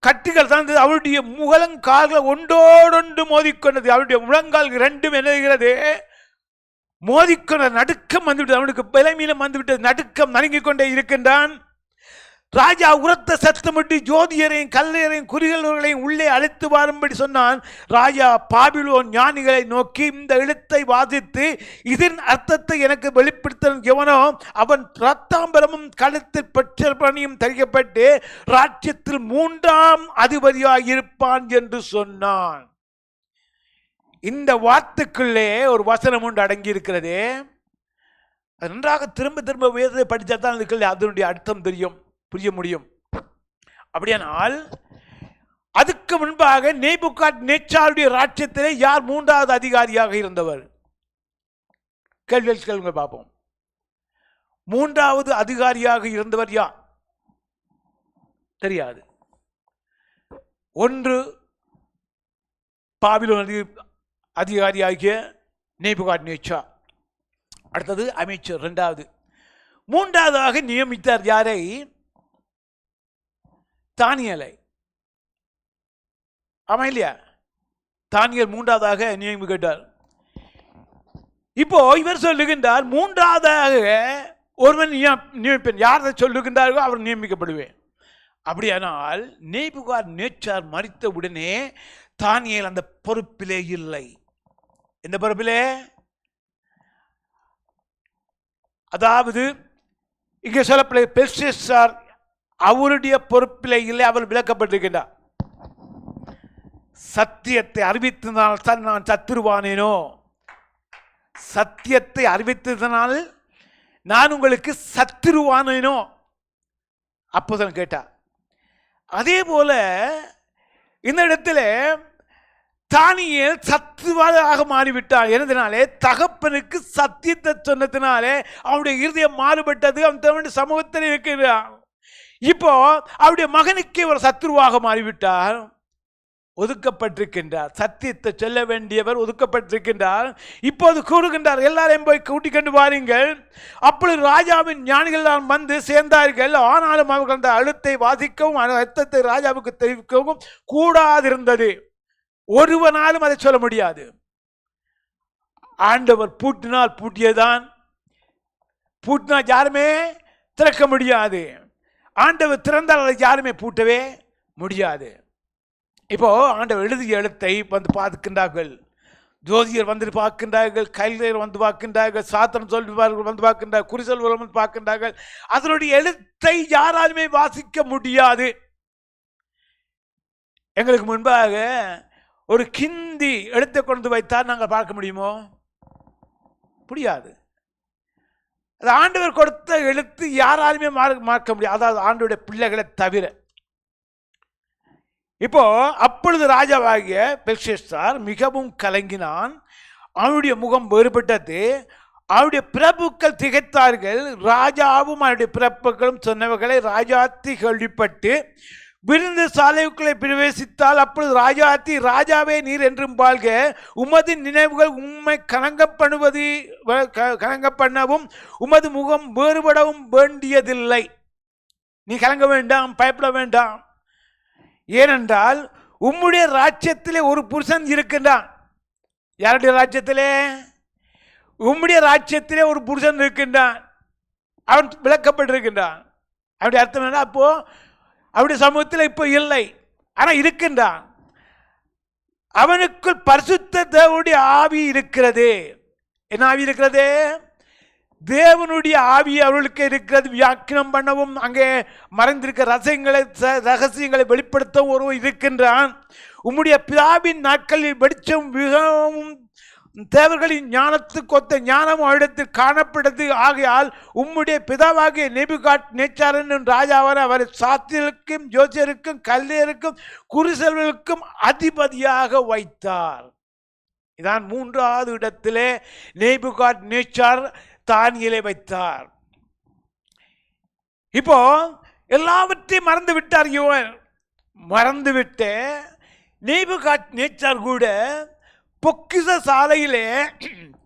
கட்டுகள் தான் அவருடைய முழங்கால்கள் ஒன்றோடொன்று மோதிக்கொண்டது. அவருடைய முழங்கால் ரெண்டும் என்னது மோதிக்கொண்ட நடுக்கம் வந்துவிட்டது. அவனுக்கு பலமீனம் வந்துவிட்டது. நடுக்கம் நடுங்கிக் கொண்டே இருக்கின்றான். ராஜா உரத்த சத்தமிட்டு ஜோதியரையும் கல்லையரையும் குறிகளவர்களையும் உள்ளே அழைத்து வாரும்படி சொன்னான். ராஜா பாபிலோன் ஞானிகளை நோக்கி, இந்த எழுத்தை வாசித்து இதன் அர்த்தத்தை எனக்கு வெளிப்படுத்த எவனோ அவன் ரத்தாம்பரமும் கழுத்தில் பெற்றபணியும் தரிக்கப்பட்டு ராஜ்யத்தில் 3ஆம் அதிபதியாக இருப்பான் என்று சொன்னான். இந்த வார்த்தைக்குள்ளே ஒரு வசனம் ஒன்று அடங்கி இருக்கிறது. நன்றாக திரும்ப திரும்ப வேதத்தை படித்தா தான் அதனுடைய அர்த்தம் தெரியும், புரிய முடியும். அப்படியானால் அதுக்கு முன்பாக நேபுகாத்நேச்சாருடைய ராஜ்யத்திலே யார் 3வது அதிகாரியாக இருந்தவர்? கேள்வி பார்ப்போம். 3வது அதிகாரியாக இருந்தவர் யார்? தெரியாது. ஒன்று பாபிலோன் அதிகாரியாகிய நேபுகாத்நேச்சார், அடுத்தது அமைச்சர் 2வது. 3வதாக நியமித்தார் யாரை? தானியேலை. ஆமா இல்லையா? தானியேல் 3வதாக நியமிக்கப்பட்டார். இப்போ இவர் சொல்லுகின்றார் 3வதாக ஒருவன் நியமிப்பேன். யாரை சொல்லுகின்றார்களோ அவர் நியமிக்கப்படுவேன். அப்படியானால் நேபுகாத்நேச்சார் மரித்த உடனே தானியேல் அந்த பொறுப்பிலே இல்லை. எந்த பொறுப்பிலே? அதாவது இங்கே சொல்லப்பட்ட பெல்ஷாத்சார் அவருடைய பொறுப்பிலே இல்லை, அவர் விலக்கப்பட்டிருக்கின்றார். சத்தியத்தை அறிவித்ததனால் தான் நான் சத்துருவானேனோ, சத்தியத்தை அறிவித்ததனால் நான் உங்களுக்கு சத்துருவானேனோ அப்போதான் கேட்டார். அதே போல இந்த இடத்துல தானியேல் சத்துருவாக மாறிவிட்டான். என்னதினாலே? தகப்பனுக்கு சத்தியத்தை சொன்னதினாலே அவனுடைய இருதயம் மாறுபட்டது. அவன் தன்னுடைய சமூகத்தில் இருக்கிறான். இப்போ அவருடைய மகனுக்கு ஒரு சத்துருவாக மாறிவிட்டார், ஒதுக்கப்பட்டிருக்கின்றார். சத்தியத்தை சொல்ல வேண்டியவர் ஒதுக்கப்பட்டிருக்கின்றார். இப்போது கூறுகின்றார், எல்லாரையும் போய் கூட்டிக் கொண்டு வாருங்கள். அப்பொழுது ராஜாவின் ஞானிகள் வந்து சேர்ந்தார்கள். ஆனாலும் அவர்கள் அந்த அழுத்தை வாசிக்கவும் அர்த்தத்தை ராஜாவுக்கு தெரிவிக்கவும் கூடாதிருந்தது. ஒருவனாலும் அதை சொல்ல முடியாது. ஆண்டவர் பூட்டினால் பூட்டியதான், பூட்டினால் யாருமே திறக்க முடியாது. ஆண்டவர் திறந்தால் அதை யாருமே பூட்டவே முடியாது. இப்போ ஆண்டவர் எழுதிய எழுத்தை வந்து பார்க்கின்றார்கள், ஜோதியர் வந்து பார்க்கின்றார்கள், கைலையர் வந்து பார்க்கின்றார்கள், சாத்திரம் சொல்வார்கள் வந்து பார்க்கின்றார்கள், குறிசொல்வர்கள் வந்து பார்க்கின்றார்கள். அதனுடைய எழுத்தை யாராலுமே வாசிக்க முடியாது. எங்களுக்கு முன்பாக ஒரு கிந்தி எழுத்தை கொண்டு வைத்தால் நாங்கள் பார்க்க முடியுமோ? முடியாது. அது ஆண்டவர் கொடுத்த எழுத்து யாராலுமே மாற்ற முடியாது, அதாவது ஆண்டவருடைய பிள்ளைகளை தவிர. இப்போ அப்பொழுது ராஜாவாகிய பெல்ஷாத்சார் மிகவும் கலங்கினான். அவனுடைய முகம் வேறுபட்டது. அவருடைய பிரபுக்கள் திகைத்தார்கள். ராஜாவும் அவருடைய பிரபுக்களும் சொன்னவர்களை ராஜாத்தி கேள்விப்பட்டு விருந்து சாலைக்குள்ளே பிரவேசித்தால், அப்பொழுது ராஜாத்தி, ராஜாவே நீர் என்றும் வாழ்க, உமது நினைவுகள் உம்மை கலங்க பண்ணவும் உமது முகம் வேறுபடவும் வேண்டியதில்லை. நீ கலங்க வேண்டாம், பயப்பட வேண்டாம். ஏனென்றால் உம்முடைய ராஜ்யத்திலே ஒரு புருஷன் இருக்கின்றான். யாருடைய ராஜ்யத்திலே? உம்முடைய ராஜ்யத்திலே ஒரு புருஷன் இருக்கின்றான். அவன் விளக்கப்பட்டிருக்கின்றான். அவனுடைய அர்த்தம் என்ன? அப்போ அவருடைய சமூகத்தில் இப்போ இல்லை, ஆனால் இருக்கின்றான். அவனுக்குள் பரிசுத்த தேவனுடைய ஆவி இருக்கிறது. என்ன ஆவி இருக்கிறது? தேவனுடைய ஆவி அவர்களுக்கு இருக்கிறது. வியாக்கியம் பண்ணவும், அங்கே மறைந்திருக்க ரகசியங்களை வெளிப்படுத்தவும் ஒருவர் இருக்கின்றான். உம்முடைய பிதாவின் நாட்களில் வெளிச்சம் மிகவும் தேவர்களின் ஞானத்துக்கு ஒத்த ஞானம் அவரிடத்தில் காணப்பட்டது. ஆகையால் உம்முடைய பிதாவாகிய நேபுகாத்நேச்சார் என்னும் ராஜாவான அவர் சாத்தியருக்கும் ஜோசியருக்கும் கல்லையருக்கும் குறிசொல்வர்களுக்கும் அதிபதியாக வைத்தார். இதான் 3வது இடத்திலே நேபுகாத்நேச்சார் தானியேலை வைத்தார். இப்போ எல்லாவற்றையும் மறந்து விட்டார். இவன் மறந்துவிட்டு நேபுகாத்நேச்சார் கூட பொக்கிஷ சாலையிலே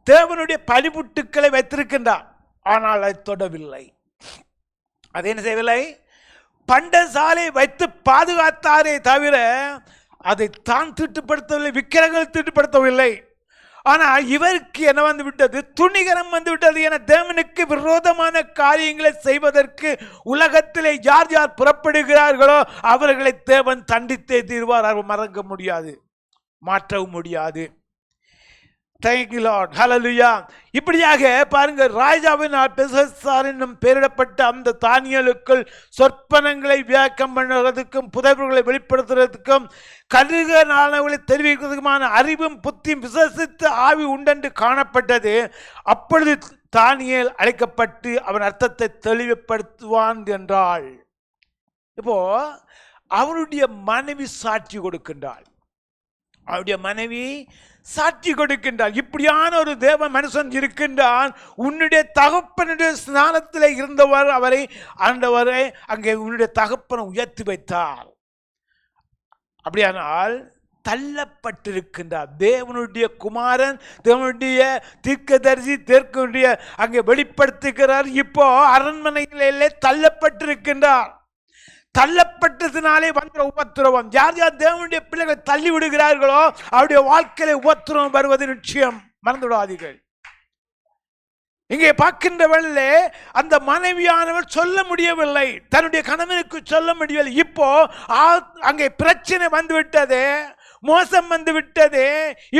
தேவனுடைய பனிமுட்டுக்களை வைத்திருக்கின்றார். ஆனால் அதை தொடவில்லை. அது என்ன செய்யவில்லை? பண்டசாலை வைத்து பாதுகாத்தாரே தவிர அதை தான் தீட்டுப்படுத்தவில்லை, விக்கிரகங்கள் தீட்டுப்படுத்தவில்லை. ஆனால் இவருக்கு என்ன வந்து விட்டது? துணிகரம் வந்து விட்டது. என தேவனுக்கு விரோதமான காரியங்களை செய்வதற்கு உலகத்திலே யார் யார் புறப்படுகிறார்களோ அவர்களை தேவன் தண்டித்தே தீர்வார். அவர் மறக்க முடியாது, மாற்றவும் முடியாது. Thank you Lord. Hallelujah. இப்படியாக பாருங்க, ராஜாவினால் பெல்சாத்சார் என்னும் பெயரிடப்பட்ட அந்த தானியேலுக்குள் சொற்பனங்களை வியாக்கம் பண்ணுறதுக்கும் புதைவுகளை வெளிப்படுத்துறதுக்கும் கருகனானவர்களை தெரிவிக்கிறதுக்குமான அறிவும் புத்தியும் விசேஷித்த ஆவி உண்டென்று காணப்பட்டது. அப்பொழுது தானியேல் அழைக்கப்பட்டு அவன் அர்த்தத்தை தெளிவுபடுத்துவான் என்றாள். இப்போ அவனுடைய மனைவி சாட்சி கொடுக்கின்றாள். அவருடைய மனைவி சாட்சி கொடுக்கின்றார். இப்படியான ஒரு தேவ மனுஷன் இருக்கின்றான். உன்னுடைய தகப்பனுடைய ஸ்நானத்தில் இருந்தவர் அவரை ஆண்டவரை அங்கே உன்னுடைய தகப்பனை உயர்த்தி வைத்தார். அப்படியானால் தள்ளப்பட்டிருக்கின்றார். தேவனுடைய குமாரன், தேவனுடைய தீர்க்கதரிசி தேர்க்கனுடைய அங்கே வெளிப்படுத்துகிறார். இப்போ அரண்மனைகளிலே தள்ளப்பட்டிருக்கின்றார். தள்ளப்பட்டதினாலே வந்த உபத்திரவம், யார் யார் தேவனுடைய பிள்ளைகளை தள்ளி விடுகிறார்களோ அவருடைய வாழ்க்கையில உபத்திரவம் வருவது நிச்சயம். மறந்துவிடாதீர்கள். இங்கே பார்க்கின்ற வேளையிலே அந்த மனைவியானவர் சொல்ல முடியவில்லை, தன்னுடைய கணவனுக்கு சொல்ல முடியவில்லை. இப்போ அங்கே பிரச்சனை வந்து விட்டது, மோசம் வந்து விட்டது.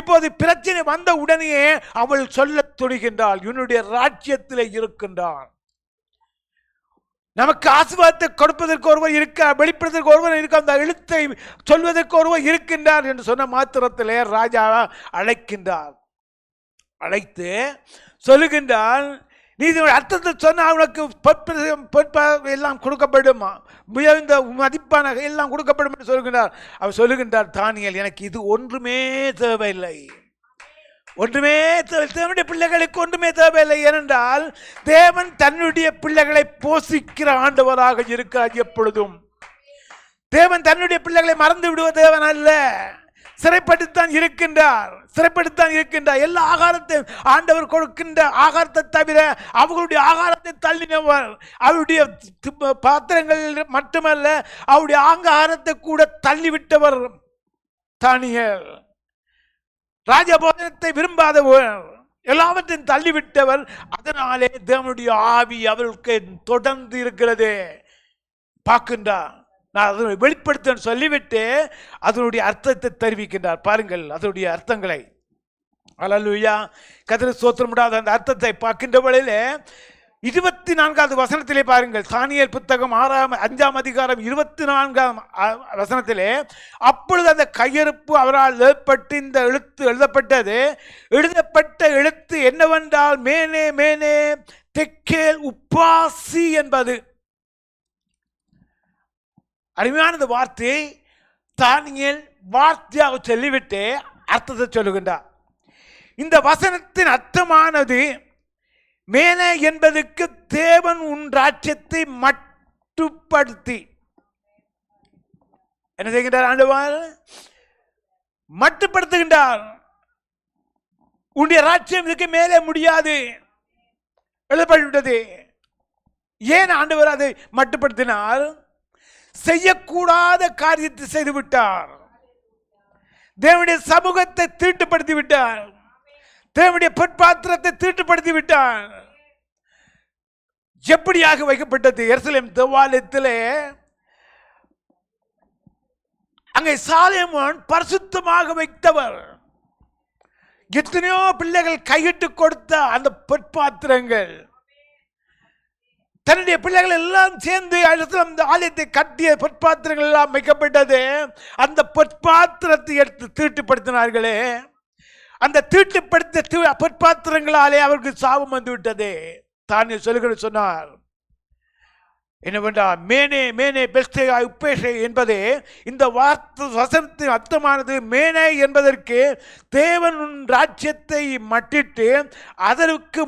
இப்போது பிரச்சனை வந்த உடனே அவள் சொல்ல துணிகின்றாள், என்னுடைய ராஜ்யத்திலே இருக்கின்றான். நமக்கு ஆசீர்வாதத்தை கொடுப்பதற்கு ஒருவர் இருக்க, வெளிப்படுவதற்கு ஒருவர் இருக்க, அந்த எழுத்தை சொல்வதற்கு ஒருவர் இருக்கின்றார் என்று சொன்ன மாத்திரத்திலே ராஜா அழைக்கின்றார். அழைத்து சொல்லுகின்றார், நீ அர்த்தத்தை சொன்ன அவனுக்கு எல்லாம் கொடுக்கப்படுமா, உயர்ந்த மதிப்பான எல்லாம் கொடுக்கப்படும் என்று சொல்லுகின்றார். அவர் சொல்லுகின்றார், தானியேல் எனக்கு இது ஒன்றுமே தேவையில்லை, ஒன்றுமே தேவனுடைய பிள்ளைகளுக்கு ஒன்றுமே தேவையில்லை. ஏனென்றால் தேவன் தன்னுடைய பிள்ளைகளை போஷிக்கிற ஆண்டவராக இருக்கிறார். எப்பொழுதும் தேவன் தன்னுடைய பிள்ளைகளை மறந்து விடுவ தேவன் அல்ல. சிறைப்படுத்தான் இருக்கின்றார், சிறைப்படுத்தான் இருக்கின்றார். எல்லா ஆகாரத்தையும் ஆண்டவர் கொடுக்கின்ற ஆகாரத்தை தவிர அவர்களுடைய ஆகாரத்தை தள்ளினவர். அவருடைய பாத்திரங்கள் மட்டுமல்ல, அவருடைய ஆங்காரத்தை கூட தள்ளிவிட்டவர் தானியேல். ராஜபோஜனத்தை விரும்பாதவர், எல்லாவற்றையும் தள்ளிவிட்டவர். அதனாலே தேவனுடைய ஆவி அவர்களுக்கு தொடர்ந்து இருக்கிறது. பார்க்கின்றார், நான் அதனை வெளிப்படுத்த சொல்லிவிட்டு அதனுடைய அர்த்தத்தை தெரிவிக்கின்றார். பாருங்கள் அதனுடைய அர்த்தங்களை. அல்லேலூயா, கர்த்தருக்கு ஸ்தோத்திரம். அந்த அர்த்தத்தை பார்க்கின்ற வேளையிலே 24வது வசனத்திலே பாருங்கள். தானியேல் புத்தகம் 5ஆம் அதிகாரம் 24ஆம் வசனத்திலே, அப்பொழுது அந்த கையெழுப்பு அவரால் எழுதப்பட்டு இந்த எழுத்து எழுதப்பட்டது. எழுதப்பட்ட எழுத்து என்னவென்றால் மேனே மேனே தெக்கேல் உப்பாசி என்பது. அருமையான வார்த்தை தானியேல் வார்த்தையாக சொல்லிவிட்டு அர்த்தத்தை சொல்லுகின்றார். இந்த வசனத்தின் அர்த்தமானது, மேலே என்பதற்கு தேவன் உன் ராஜ்யத்தை மட்டுப்படுத்தி என்ன செய்கின்றார்? ஆண்டவர் மட்டுப்படுத்துகின்றார். உன்னுடைய ராஜ்யம் இதுக்கு மேலே முடியாது, எழுதப்பட்டுவிட்டது. ஏன் ஆண்டவர் அதை மட்டுப்படுத்தினார்? செய்யக்கூடாத காரியத்தை செய்துவிட்டார். தேவனுடைய சமூகத்தை தீட்டுப்படுத்தி விட்டார். தேவனுடைய பொற்பாத்திரத்தை தீட்டுப்படுத்தி விட்டார். எப்படியாக வைக்கப்பட்டது? எருசலேம் தேவாலயத்திலே அங்கே சாலமோன் பரிசுத்தமாக வைத்தவர். எத்தனையோ பிள்ளைகள் கையிட்டு கொடுத்த அந்த பொற்பாத்திரங்கள், தன்னுடைய பிள்ளைகள் எல்லாம் சேர்ந்து அந்த ஆலயத்தை கட்டிய பொற்பாத்திரங்கள் எல்லாம் வைக்கப்பட்டது. அந்த பொற்பாத்திரத்தை எடுத்து தீட்டுப்படுத்தினார்களே, அந்த தீட்டுப்படுத்த பொற்பாத்திரங்களாலே அவருக்கு சாபம் வந்து விட்டது. தானியேல் சொல்லுகிற சொன்னார் என்னவென்றால், மேனே மேனே பெஸ்டேயா உப்பேஷே என்பதே இந்த வார்த்தை வசனத்தின் அர்த்தமானது. மேனே என்பதற்கு தேவன் ராஜ்யத்தை மட்டிட்டு அதற்கு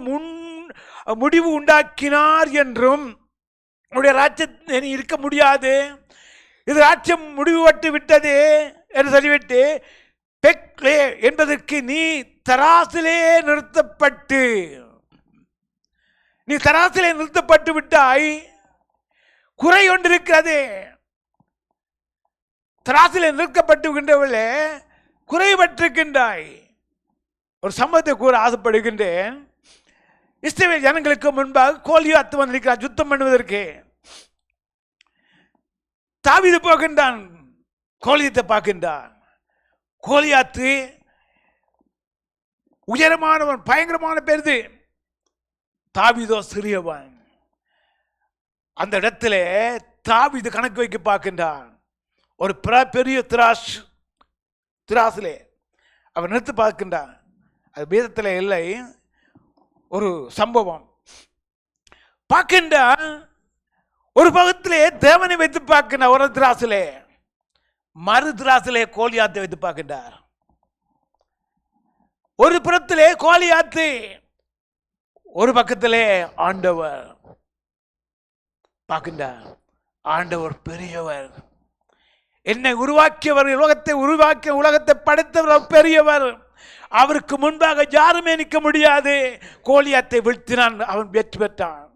முடிவு உண்டாக்கினார் என்றும், உன்னுடைய ராஜ்யம் இருக்க முடியாது, இது ராஜ்யம் முடிவுபட்டு விட்டது என்று சொல்லிவிட்டு, பெக்லே என்பதற்கு நீ தராசிலே நிறுத்தப்பட்டு, நீ தராசிலே நிறுத்தப்பட்டு விட்டாய், குறை ஒன்று இருக்கிறது. திராசிலே நிற்கப்பட்டுகின்றவர்களே குறைபட்டிருக்கின்றாய். ஒரு சம்பவத்தை கூற ஆசைப்படுகின்றேன். இஸ்ரவேல் ஜனங்களுக்கு முன்பாக கோலியாத் வந்திருக்கிறார் யுத்தம் பண்ணுவதற்கு. தாவீது போகின்றான், கோலியத்தை பார்க்கின்றான். கோலியாத்து உயரமானவன், பயங்கரமான பெருது. தாவீதோ சிறியவன். அந்த இடத்துல தாவீது கணக்கு வைக்க பார்க்கின்றான். ஒரு பெரிய திராசிலே அவன் நிறுத்து பார்க்கின்றான். அது வேதத்தில் இல்லை, ஒரு சம்பவம் பார்க்கின்றான். ஒரு பக்கத்திலே தேவனை வைத்து பார்க்கின்ற ஒரு திராசிலே, மறு திராசிலே கோலியாத்தை வைத்து பார்க்கின்றார். ஒரு புறத்திலே கோலியாத்து, ஒரு பக்கத்திலே ஆண்டவர் பார்க்கின்றார். ஆண்டவர் பெரியவர், என்னை உருவாக்கியவர், உலகத்தை உருவாக்கிய, உலகத்தை படைத்தவர் பெரியவர். அவருக்கு முன்பாக யாருமே நிற்க முடியாது. கோலியாத்தை வீழ்த்தினான், அவன் வெற்றி பெற்றான்.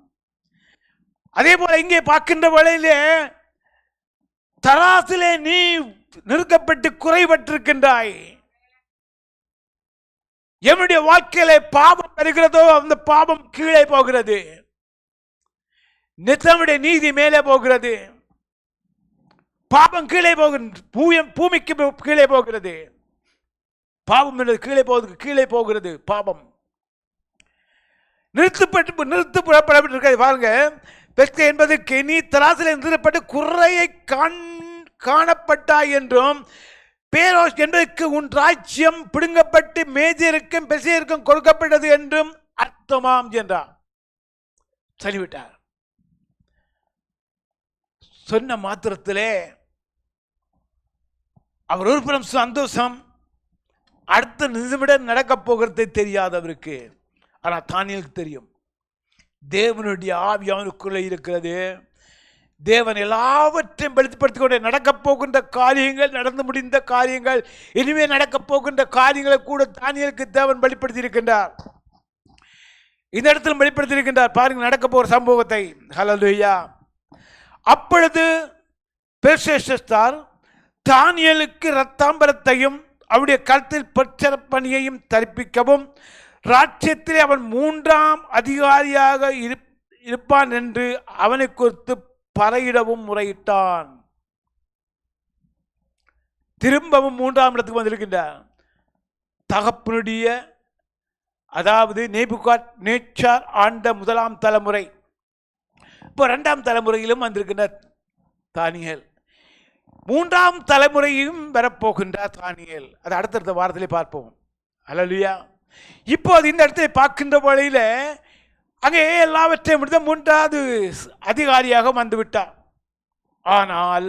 அதே போல இங்கே பார்க்கின்ற வேளையிலே தராசிலே நீ நிறுக்கப்பட்டு குறைபட்டிருக்கின்றாய். என்னுடைய வாழ்க்கையில பாவம் வருகிறதோ அந்த பாவம் கீழே போகிறது, நித்தமுடைய நீதி மேலே போகிறது. பாவம் கீழே போகிறது, பூமிக்கு கீழே போகிறது. பாவம் கீழே போகுது, கீழே போகிறது. பாவம் நிறுத்தப்பட்டு பாருங்க. பெற்ற என்பதற்கு நீ தராசிலே நிறுத்தப்பட்டு குறையை காணப்பட்டாய் என்றும், பேரோஸ் என்பதற்கு உன் ராஜ்யம் பிடுங்கப்பட்டு மேஜருக்கும் பெசேருக்கும் கொடுக்கப்பட்டது என்றும் அர்த்தமாம் என்றார். சொல்லிவிட்டார். சொன்ன மாத்திரத்திலே அவர் ஒரு புறம் சந்தோஷம், அடுத்த நிமிடம் நடக்கப் போகிறது தெரியாதவருக்கு. ஆனால் தானியலுக்கு தெரியும், தேவனுடைய ஆவி அவனுக்குள்ளே இருக்கிறது. தேவன் எல்லாவற்றையும் வெளிப்படுத்திக் கொண்டே நடக்கப் போகின்ற காரியங்கள், நடந்து முடிந்த காரியங்கள், இனிமே நடக்கப் போகின்ற காரியங்களை கூட தானியலுக்கு தேவன் வெளிப்படுத்தி இருக்கின்றார். இந்த இடத்துல வெளிப்படுத்தி இருக்கின்றார். பாருங்க நடக்க போகிற சம்பவத்தை. ஹல்லேலூயா. அப்பொழுது பெல்ஷாத்சார் தானியலுக்கு இரத்தாம்பரத்தையும் அவருடைய கழுத்தில் பணியையும் தரிப்பிக்கவும், ராஜ்யத்திலே அவன் 3ஆம் அதிகாரியாக இருப்பான் என்று அவனை குறித்து பறையிடவும் முறையிட்டான். திரும்பவும் 3ஆம் இடத்துக்கு வந்திருக்கின்றான். தகப்பனுடைய, அதாவது நேபுகாத்நேச்சார் ஆண்ட 1ஆம் தலைமுறை, இப்போ 2ஆம் தலைமுறையிலும் வந்திருக்கின்ற தானியேல், 3ஆம் தலைமுறையும் வரப்போகின்றார் தானியேல். அது அடுத்தடுத்த வாரத்திலே பார்ப்போம். ஹல்லேலூயா. இப்போது இந்த இடத்தை பார்க்கின்ற வழியில அங்கே எல்லாவற்றையும் முடிந்த 3வது அதிகாரியாக வந்துவிட்டார். ஆனால்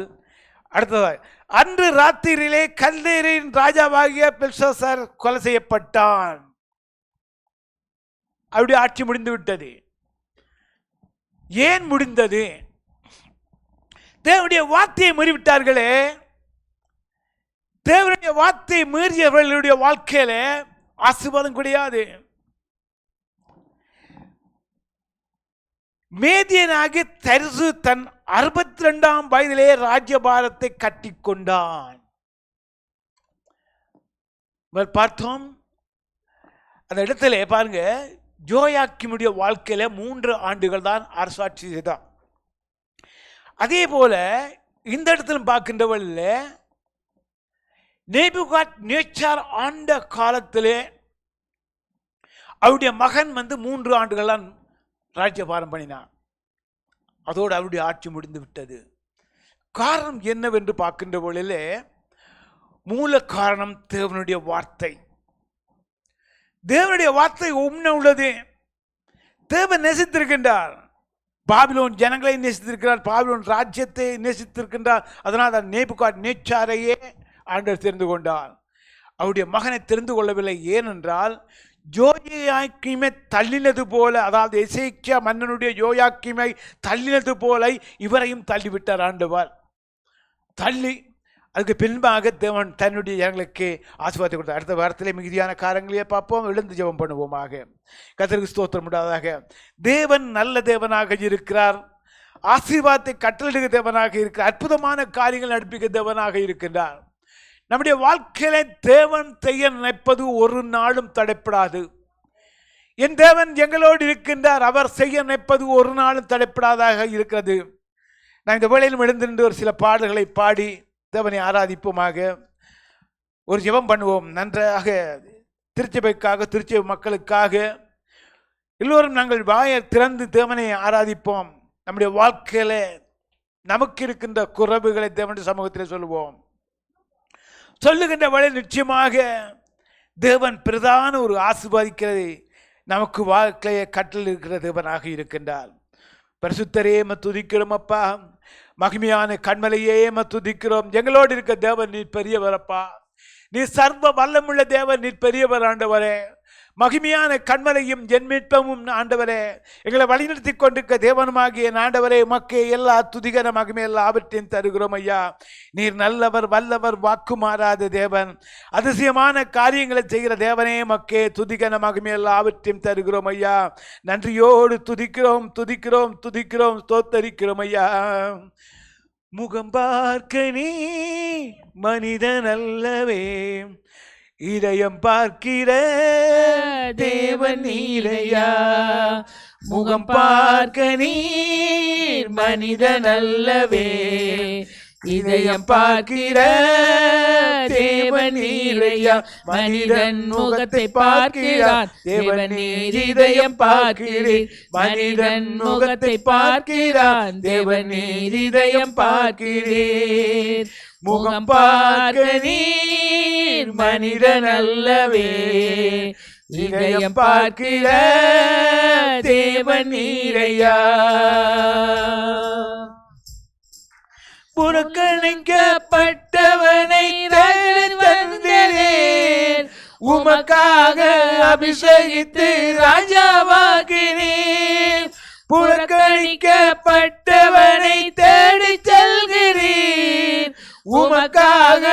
அடுத்ததாக அன்று ராத்திரியிலே கல்தேரின் ராஜாவாகிய பெல்ஷாத்சார் கொலை செய்யப்பட்டான். அவருடைய ஆட்சி முடிந்து விட்டது. ஏன் முடிந்தது? தேவனுடைய வார்த்தையை மீறிவிட்டார்களே. தேவனுடைய வார்த்தையை மீறியவர்களுடைய வாழ்க்கையில ஆசீர்வாதம் கிடையாது. மேதியனாகி தரிசு தன் 62ஆம் வயதிலே ராஜ்யபாரத்தை கட்டி கொண்டான். பார்த்தோம் அந்த இடத்துல பாருங்க, யோயாக்கீமுடைய வாழ்க்கையில 3 ஆண்டுகள் தான் அரசாட்சி செய்தான். அதே போல இந்த இடத்துல பார்க்கின்றவர்கள் நேபுகாத்நேச்சார் ஆண்ட காலத்திலே அவருடைய மகன் 3 ஆண்டுகள் தான் ராஜ்யபாரம் பண்ணினான். அதோடு அவருடைய ஆட்சி முடிந்து விட்டது. காரணம் என்னவென்று பார்க்கின்ற பொழுதிலே மூல காரணம் தேவனுடைய வார்த்தை. தேவனுடைய வார்த்தை உண்மை உள்ளது. தேவன் நேசித்திருக்கின்றார். பாபிலோன் ஜனங்களை நேசித்திருக்கிறார், பாபிலோன் ராஜ்யத்தை நேசித்திருக்கின்றார். அதனால் தான் நேபுகாத்நேச்சாரையே ஆண்டவர் தெரிந்து கொண்டார். அவருடைய மகனை தெரிந்து கொள்ளவில்லை. ஏனென்றால் யோயாக்கீமை தள்ளினது போல, அதாவது எசேக்கியா மன்னனுடைய யோயாக்கீமை தள்ளினது போல இவரையும் தள்ளிவிட்டார் ஆண்டவர். தள்ளி அதுக்கு பின்பாக தேவன் தன்னுடைய ஜனங்களுக்கு ஆசீர்வாதத்தை கொடுத்தார். அடுத்த வாரத்திலே மிகுதியான காரியங்களையே பார்ப்போம். எழுந்து ஜெபம் பண்ணுவோமாக. கர்த்தருக்கு ஸ்தோத்திரம் உண்டாவதாக. தேவன் நல்ல தேவனாக இருக்கிறார். ஆசீர்வாதத்தை கட்டளையிடுகிற தேவனாக இருக்கிறார். அற்புதமான காரியங்கள் நடப்பிக்கிற தேவனாக இருக்கின்றார். நம்முடைய வாழ்க்கையில தேவன் செய்ய நினைப்பது ஒரு நாளும் தடைப்படாது. என் தேவன் எங்களோடு இருக்கின்றார். அவர் செய்ய நினைப்பது ஒரு நாளும் தடைப்படாதாக இருக்கிறது. நான் இந்த வேளையிலும் எழுந்திருந்து ஒரு சில பாடல்களை பாடி தேவனை ஆராதிப்போமாக. ஒரு ஜெபம் பண்ணுவோம். நன்றாக திருச்சபைக்காக, திருச்சபை மக்களுக்காக எல்லோரும் நாங்கள் வாயை திறந்து தேவனை ஆராதிப்போம். நம்முடைய வாழ்க்கையில நமக்கு இருக்கின்ற குறைவுகளை தேவனுடைய சமூகத்தில் சொல்லுவோம். சொல்லுகின்ற வழி நிச்சயமாக தேவன் பிரதான ஒரு ஆசீர்வதிக்கிறதை நமக்கு வாழ்க்கையை கட்டளை இருக்கிற தேவனாக இருக்கின்றார். பரிசுத்தரே துதிக்கிறோம் அப்பா. மகிமையான கண்மலையே துதிக்கிறோம். எங்களோடு இருக்க தேவன் நீர் பெரியவரப்பா. நீ சர்வ வல்லமுள்ள தேவன், நீர் பெரியவர் ஆண்டவரே. மகிமையான கண்மலையும் ஜென்மிப்பமும் ஆண்டவரே, எங்களை வழிநடத்தி கொண்டிருக்க தேவனுமாகிய ஆண்டவரே, மக்கே எல்லா துதிகர மகிமை எல்லாவற்றையும் தருகிறோம் ஐயா. நீர் நல்லவர், வல்லவர், வாக்கு மாறாத தேவன், அதிசயமான காரியங்களை செய்கிற தேவனே, மக்கே துதிகர மகிமை எல்லாவற்றையும் தருகிறோம் ஐயா. நன்றியோடு துதிக்கிறோம், துதிக்கிறோம், துதிக்கிறோம், ஸ்தோத்தரிக்கிறோம் ஐயா. முகம் பார்க்க நீ மனிதன் அல்லவே, இதயம் பார்க்கிற தேவன் நீரையா. முகம் பார்க்க நீர் மனிதன் அல்லவே, இதயம் பார்க்கிற தேவன் நீரையா. மனிதன் முகத்தை பார்க்கிறான், தேவன் நீர் இதயம் பார்க்கிறீர். மனிதன் முகத்தை பார்க்கிறான், தேவன் நீர் இதயம் பார்க்கிறீர். முகம் பார்க்க நீர் மனிதன் அல்லவே, இதயம் பார்க்கிற தேவன் நீரையா. புறக்கணிக்கப்பட்டவனை தந்தேன், உமக்காக அபிஷேகித்து ராஜாவாகினீர். புறக்கணிக்கப்பட்டவனை தேடி செல்கிறீர், உமக்காக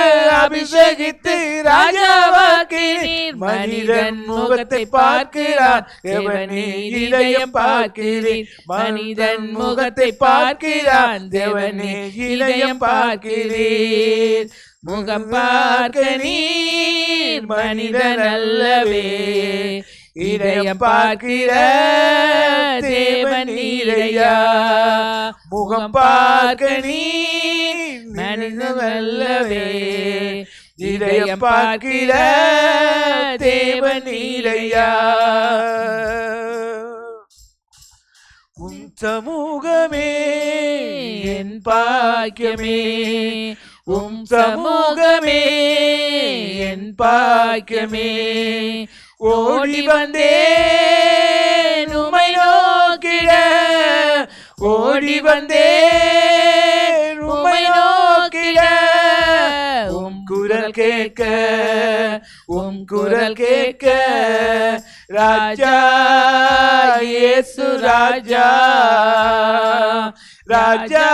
அபிஷேகித்து ராஜாவாக்கினீர். மனிதன் முகத்தை பார்க்கிறார், தேவன் நீர் இதயம் பார்க்கிறீர். மனிதன் முகத்தை பார்க்கிறான், தேவன் நீர் இதயம் பார்க்கிறீர். முகம் பார்க்க நீர் மனிதன் அல்லவே, இதயம் பார்க்கிற தேவன் நீரையா. முகம் பார்க்க நீர் மனிதன் அல்லவே, இதயம் பார்க்கிற தேவன் நீரையா. உன் சமூகமே என் பாக்கியமே, உம் சமூகமே என் பாக்கியமே. ஓடி வந்தேன் உம்மை நோக்கிட, ஓடி வந்தேன் உம்மை நோக்கிட. உம் குரல் கேட்க, உம் குரல் கேட்க, ராஜா இயேசு ராஜா, ராஜா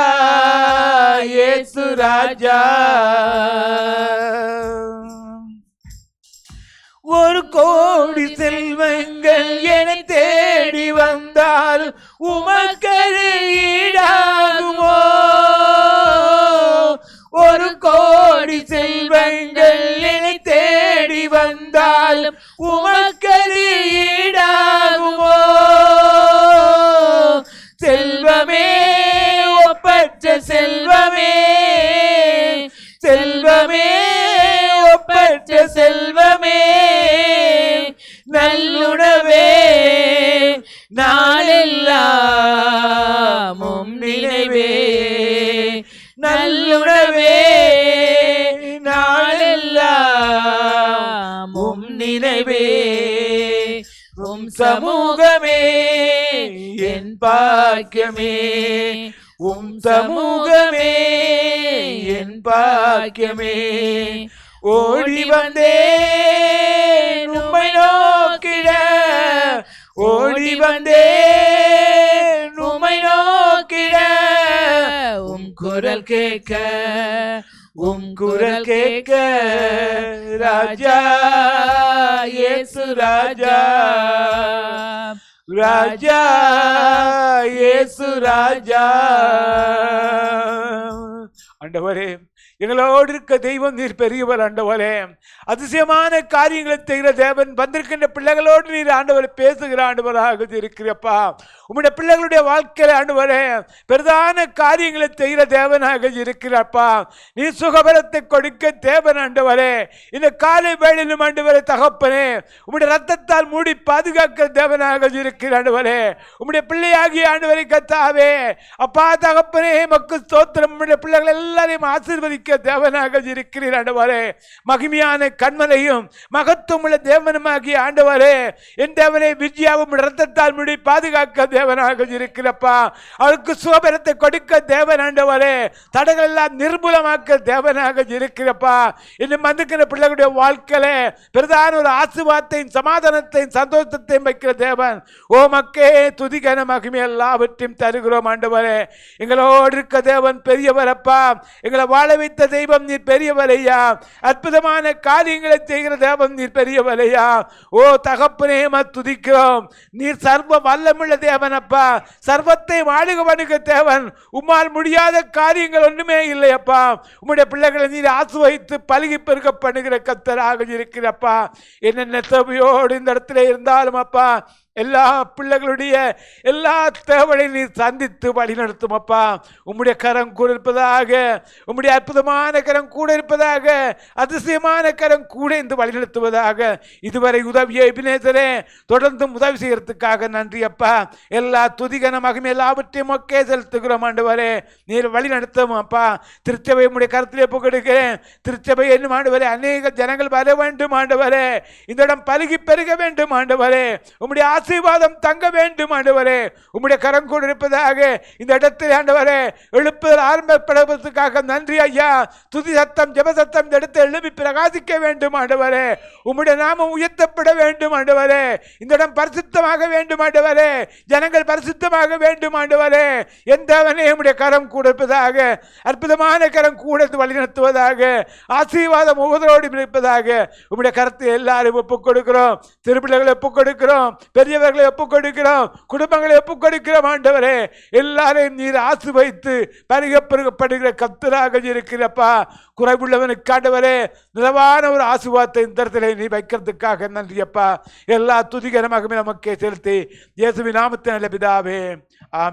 இயேசு ராஜா. ஒரு கோடி செல்வங்கள் என்னை தேடி வந்தால் உமக்கது ஈடாகுமோ? ஒரு கோடி செல்வங்கள் என்னை தேடி வந்தால் உமக்கது ஈடாகுமோ? செல்வமே ஒப்பற்ற செல்வமே, செல்வமே ஒப்பற்ற செல்வமே, நல்லுணவே நாளெல்லாம் உம் நினைவே, நல்லுணவே நாளெல்லாம் உம் நினைவே. உம் சமூகமே என் பாக்கியமே, உம் சமூகமே என் பாக்கியமே. ஓடி வந்தேன் உம்மை நோக்கிட, ஓடி வந்தேன் உம்மை நோக்கிட. உம் குரல் கேட்க, உம் குரல் கேட்க, ராஜா இயேசு ராஜா, ராஜா இயேசு ராஜா. ஆண்டவரே, எங்களோடு இருக்க தெய்வம் நீர் பெரியவர். ஆண்டவரே, அதிசயமான காரியங்களை செய்கிற தேவன், வந்திருக்கின்ற பிள்ளைகளோடு நீர் ஆண்டவரை பேசுகிற ஆண்டவராக இருக்கிறப்பா. உம்முடைய பிள்ளைகளுடைய வாழ்க்கையில ஆண்டவரே பிரதான காரியங்களை செய்கிற தேவனாக இருக்கிறப்பா. நீ சுகபலத்தை கொடுக்க தேவன் ஆண்டவரே. இந்த காலை வேளையிலும் ஆண்டவரே தகப்பனே, உம்முடைய ரத்தத்தால் மூடி பாதுகாக்கிற தேவனாக இருக்கிற ஆண்டவரே. உம்முடைய பிள்ளையாகிய ஆண்டவரை கர்த்தாவே அப்பா தகப்பனே, மக்கள் ஸ்தோத்திரம். உம்முடைய பிள்ளைகள் எல்லாரையும் ஆசீர்வதிக்க தேவனாக இருக்கிறீர் ஆண்டவரே. மகிமையான கண்மலையும் மகத்துவமுள்ள தேவனுமாகிய ஆண்டவரே, என் தேவனை விஜயாவும் ரத்தத்தால் மூடி பாதுகாக்க தேவனாக இருக்கிறப்பா. அவருக்கு சுகபலத்தை கொடுக்க தேவன் ஆண்டவரே. தடைகள் எல்லாம் நிர்மூலமாக்க தேவனாக இருக்கிறப்பா. இன்னும் வந்திருக்கிற பிள்ளைகளுடைய வாழ்க்கையில பிரதான ஒரு ஆசீர்வாதத்தையும் சமாதானத்தையும் சந்தோஷத்தையும் வைக்கிற தேவன். ஓ மக்கே, துதிகன மகிமை எல்லாவற்றையும் தருகிறோம் ஆண்டவரே. எங்களோடு இருக்க தேவன் பெரியவரப்பா. எங்களை வாழ வைத்த தெய்வம் நீர் பெரியவரையா. அற்புதமான காரியங்களை செய்கிற தேவன் நீர் பெரியவரையா. ஓ தகப்பனே, துதிக்கிறோம். நீர் சர்வ வல்லமுள்ள தேவனப்பா. சர்வத்தை ஆளுக பண்ணுகிற தேவன். உம்மால் முடியாத காரியங்கள் ஒன்றுமே இல்லையப்பா. உம்முடைய பிள்ளைகளை நீர் ஆசீர்வதித்து பலுகி பெருக பண்ணுகிற கர்த்தராக இருக்கிறப்பா. என்னென்ன தேவையோடு இந்த இடத்துல இருந்தாலும் அப்பா, எல்லா பிள்ளைகளுடைய எல்லா தேவைகளையும் நீர் சந்தித்து வழி நடத்தும் அப்பா. உம்முடைய கரம் கூட இருப்பதாக, உம்முடைய அற்புதமான கரம் கூட இருப்பதாக, அதிசயமான கரம் கூட இந்த வழி நடத்துவதாக. இதுவரை உதவிய எபினேசரே, தொடர்ந்து உதவி செய்யறதுக்காக நன்றி அப்பா. எல்லா துதிகன மகிமை எல்லாவற்றையும் மொக்கே செலுத்துகிறோம் ஆண்டவரே. நீர் வழி நடத்தும் அப்பா. திருச்சபை உம்முடைய கருத்திலே புகழுகிறேன். திருச்சபை என்னும் ஆண்டவரே, அநேக ஜனங்கள் வர வேண்டும் ஆண்டவரே. இந்த இடம் பலுகி பெருக வேண்டும் ஆண்டவரே. உம்முடைய ஆசீர்வாதம் தங்க வேண்டும் ஆண்டவரே. உம்முடைய கரம் கூட இருப்பதாக இந்த இடத்தில் ஆண்டவரே எழுப்புதல் ஆரம்பப்படுவதற்காக நன்றி ஐயா. துதி சத்தம் ஜெப சத்தம் இந்த இடத்தை எழுப்பி பிரகாசிக்க வேண்டும் ஆண்டவரே. உம்முடைய நாமம் உயர்த்தப்பட வேண்டும் ஆண்டவரே. இந்த இடம் பரிசுத்தமாக வேண்டும் ஆண்டவரே. ஜனங்கள் பரிசுத்தமாக வேண்டும் ஆண்டவரே. எந்தவனே உம்முடைய கரம் கூட இருப்பதாக, அற்புதமான கரம் கூட வழி நடத்துவதாக, ஆசீர்வாதம் ஒவ்வொருவரோடு இருப்பதாக. உம்முடைய கரத்தை எல்லாரும் ஒப்புக் கொடுக்கிறோம். திருப்பிள்ளைகளை ஒப்புக் கொடுக்கிறோம். பெரியவர்களை ஒப்புக் கொடுக்கிறோம். குடும்பங்களை ஒப்புக் கொடுக்கிறோம் ஆண்டவரே. எல்லாரையும் நீர் ஆசீர்வதித்து பருகப்படுகிற கர்த்தராக இருக்கிறப்பா. குறைவுள்ளவனுக்கு ஆண்டவரே நிலவான ஒரு ஆசீர்வாதத்தை இந்த இடத்துல நீ வைக்கிறதுக்காக நன்றியப்பா. எல்லா துதிகரமாக நமக்கே செலுத்தி இயேசுவின் நாமத்தின் நல்ல பிதாவே